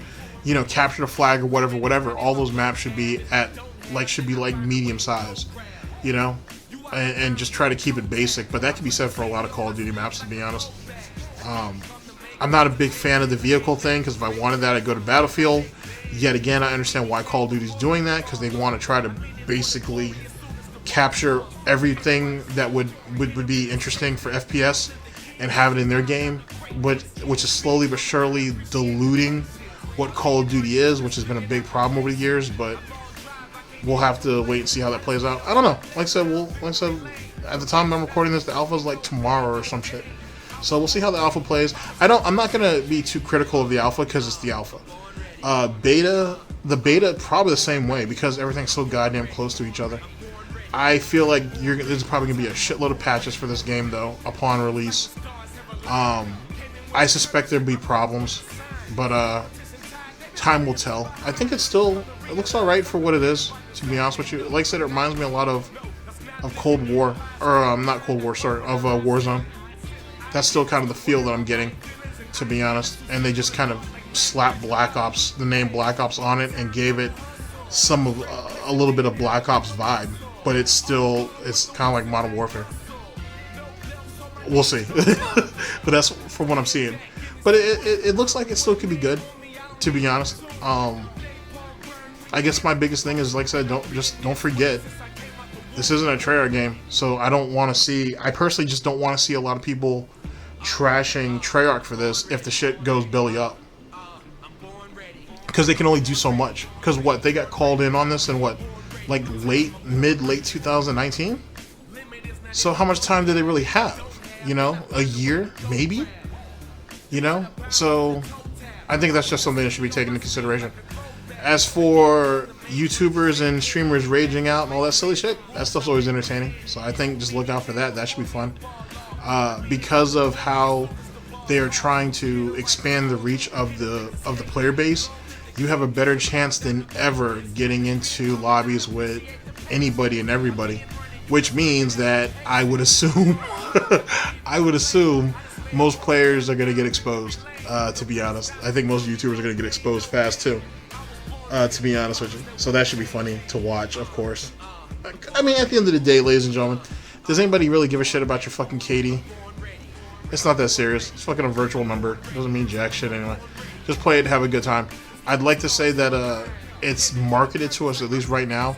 capture the flag or whatever, all those maps should be like medium size, and just try to keep it basic. But that can be said for a lot of Call of Duty maps, to be honest. I'm not a big fan of the vehicle thing, because if I wanted that, I'd go to Battlefield. Yet again, I understand why Call of Duty's doing that, because they want to try to basically capture everything that would be interesting for FPS and have it in their game, which is slowly but surely diluting what Call of Duty is, which has been a big problem over the years. But we'll have to wait and see how that plays out. I don't know. Like I said, at the time I'm recording this, the alpha's like tomorrow or some shit. So we'll see how the alpha plays. I'm not gonna be too critical of the alpha because it's the alpha. The beta probably the same way, because everything's so goddamn close to each other. I feel like there's probably gonna be a shitload of patches for this game though upon release. I suspect there'll be problems, but time will tell. I think it looks alright for what it is, to be honest with you. Like I said, it reminds me a lot of Cold War, or not Cold War, sorry, of Warzone. That's still kind of the feel that I'm getting, to be honest. And they just kind of slapped the name Black Ops on it, and gave it a little bit of Black Ops vibe. But it's kind of like Modern Warfare. We'll see. But that's from what I'm seeing. But it looks like it still could be good, to be honest. I guess my biggest thing is, like I said, don't forget, this isn't a Treyarch game, so I personally just don't want to see a lot of people trashing Treyarch for this if the shit goes belly up. Because they can only do so much. Because they got called in on this in like late 2019? So how much time do they really have? A year, maybe? So I think that's just something that should be taken into consideration. As for YouTubers and streamers raging out and all that silly shit, that stuff's always entertaining. So I think just look out for that. That should be fun. Because of how they are trying to expand the reach of the player base, you have a better chance than ever getting into lobbies with anybody and everybody, which means that I would assume most players are going to get exposed. To be honest, I think most YouTubers are going to get exposed fast too. To be honest with you, so that should be funny to watch, of course. I mean, at the end of the day, ladies and gentlemen, does anybody really give a shit about your fucking Katie? It's not that serious. It's fucking a virtual number. It doesn't mean jack shit anyway. Just play it, have a good time. I'd like to say that it's marketed to us, at least right now,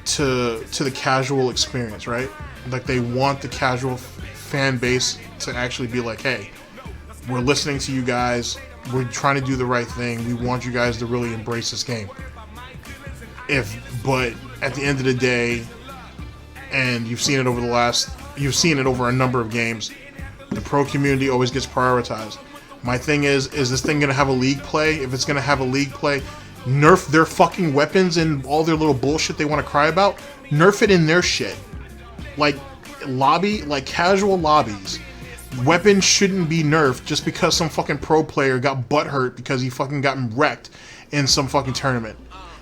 to the casual experience, right? Like they want the casual fan base to actually be like, hey, we're listening to you guys. We're trying to do the right thing. We want you guys to really embrace this game. But at the end of the day, and you've seen it over a number of games, the pro community always gets prioritized. My thing is this thing gonna have a league play? If it's gonna have a league play, nerf their fucking weapons and all their little bullshit they want to cry about. Nerf it in their shit. Like casual lobbies. Weapons shouldn't be nerfed just because some fucking pro player got butthurt because he fucking got wrecked in some fucking tournament.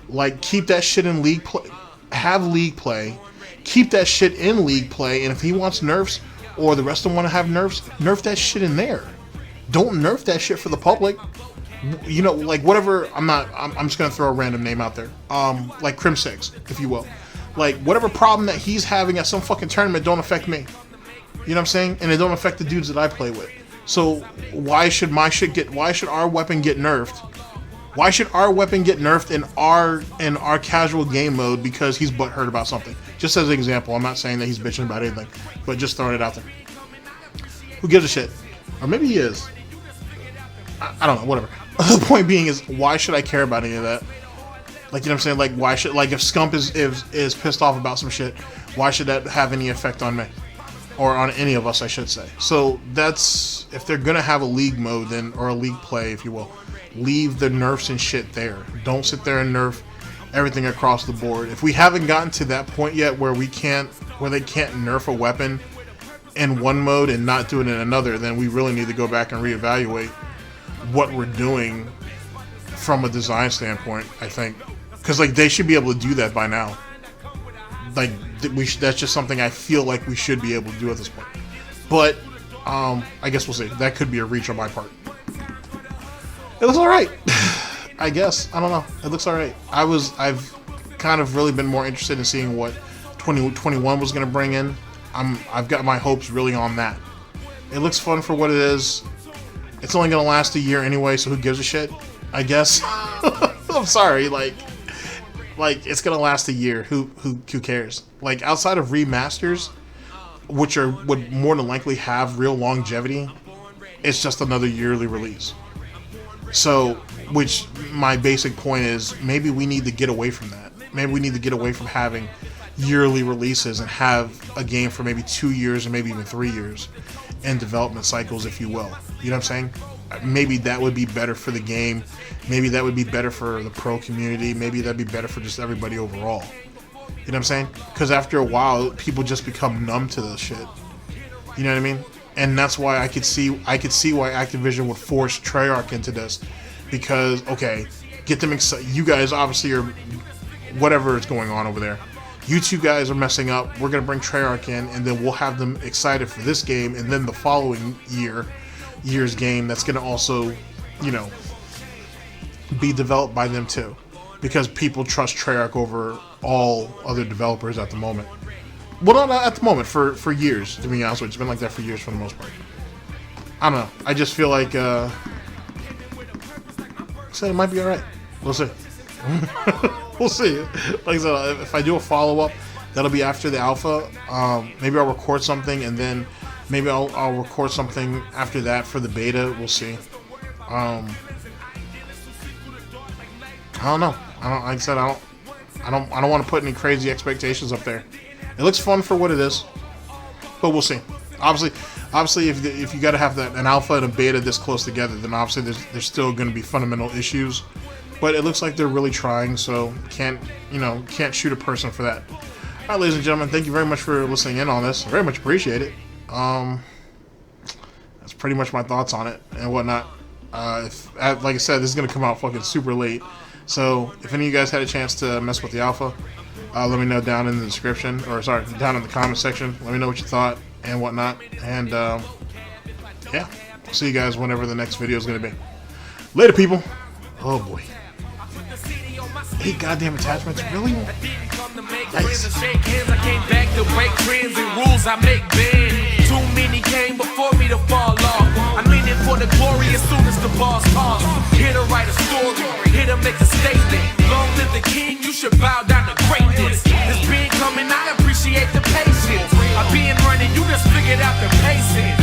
Like, keep that shit in league play. Have league play. Keep that shit in league play, and if he wants nerfs, or the rest of them want to have nerfs, nerf that shit in there. Don't nerf that shit for the public. You know, like, whatever, I'm just gonna throw a random name out there. Like Crim6, if you will. Like, whatever problem that he's having at some fucking tournament don't affect me. You know what I'm saying? And it don't affect the dudes that I play with. So why should our weapon get nerfed? Why should our weapon get nerfed in our casual game mode because he's butthurt about something? Just as an example, I'm not saying that he's bitching about anything, but just throwing it out there. Who gives a shit? Or maybe he is. I don't know, whatever. The point being is, why should I care about any of that? Like, you know what I'm saying? Like, why should, like, if Scump is pissed off about some shit, why should that have any effect on me? Or on any of us, I should say. So that's, if they're gonna have a league mode, then, or a league play, if you will, leave the nerfs and shit there. Don't sit there and nerf everything across the board. If we haven't gotten to that point yet where they can't nerf a weapon in one mode and not do it in another, then we really need to go back and reevaluate what we're doing from a design standpoint, I think. Because, like, they should be able to do that by now. Like, that's just something I feel like we should be able to do at this point. But I guess we'll see. That could be a reach on my part. It looks alright. I guess. I don't know. It looks alright. I've kind of really been more interested in seeing what 2021 was going to bring in. I've got my hopes really on that. It looks fun for what it is. It's only going to last a year anyway, so who gives a shit? I guess. I'm sorry, like it's gonna last a year. Who cares? Like, outside of remasters, which would more than likely have real longevity, it's just another yearly release. So, which my basic point is, maybe we need to get away from that. Maybe we need to get away from having yearly releases and have a game for maybe 2 years or maybe even 3 years in development cycles, if you will. You know what I'm saying? Maybe that would be better for the game. Maybe that would be better for the pro community. Maybe that'd be better for just everybody overall. You know what I'm saying? Because after a while, people just become numb to this shit. You know what I mean? And that's why I could see why Activision would force Treyarch into this. Because, okay, get them excited. You guys obviously are, whatever is going on over there. You two guys are messing up. We're going to bring Treyarch in, and then we'll have them excited for this game, and then the following year's game that's going to also, you know, be developed by them too, because people trust Treyarch over all other developers at the moment. Well, not at the moment, for years, to be honest with you. It's been like that for years for the most part. I don't know. I just feel like I said, it might be alright. We'll see. We'll see. Like I said, if I do a follow-up, that'll be after the alpha. Maybe I'll record something, and then maybe I'll record something after that for the beta. We'll see. I don't know. Like I said, I don't want to put any crazy expectations up there. It looks fun for what it is, but we'll see. Obviously, if you got to have an alpha and a beta this close together, then obviously there's still going to be fundamental issues. But it looks like they're really trying, so can't shoot a person for that. All right, ladies and gentlemen, thank you very much for listening in on this. I very much appreciate it. That's pretty much my thoughts on it and whatnot. Like I said, this is going to come out fucking super late. So if any of you guys had a chance to mess with the alpha, let me know down in the description, or sorry, down in the comment section. Let me know what you thought and whatnot. And yeah, see you guys whenever the next video is going to be. Later, people. Oh boy. 8 goddamn attachments, really? Nice. I came back to break trends and rules I make bend. Too many came before me to fall off. I'm in it for the glory as soon as the boss calls. Here to write a story, here to make a statement. Long live the king, you should bow down to greatness. It's been coming, I appreciate the patience. I've been running, you just figured out the patience.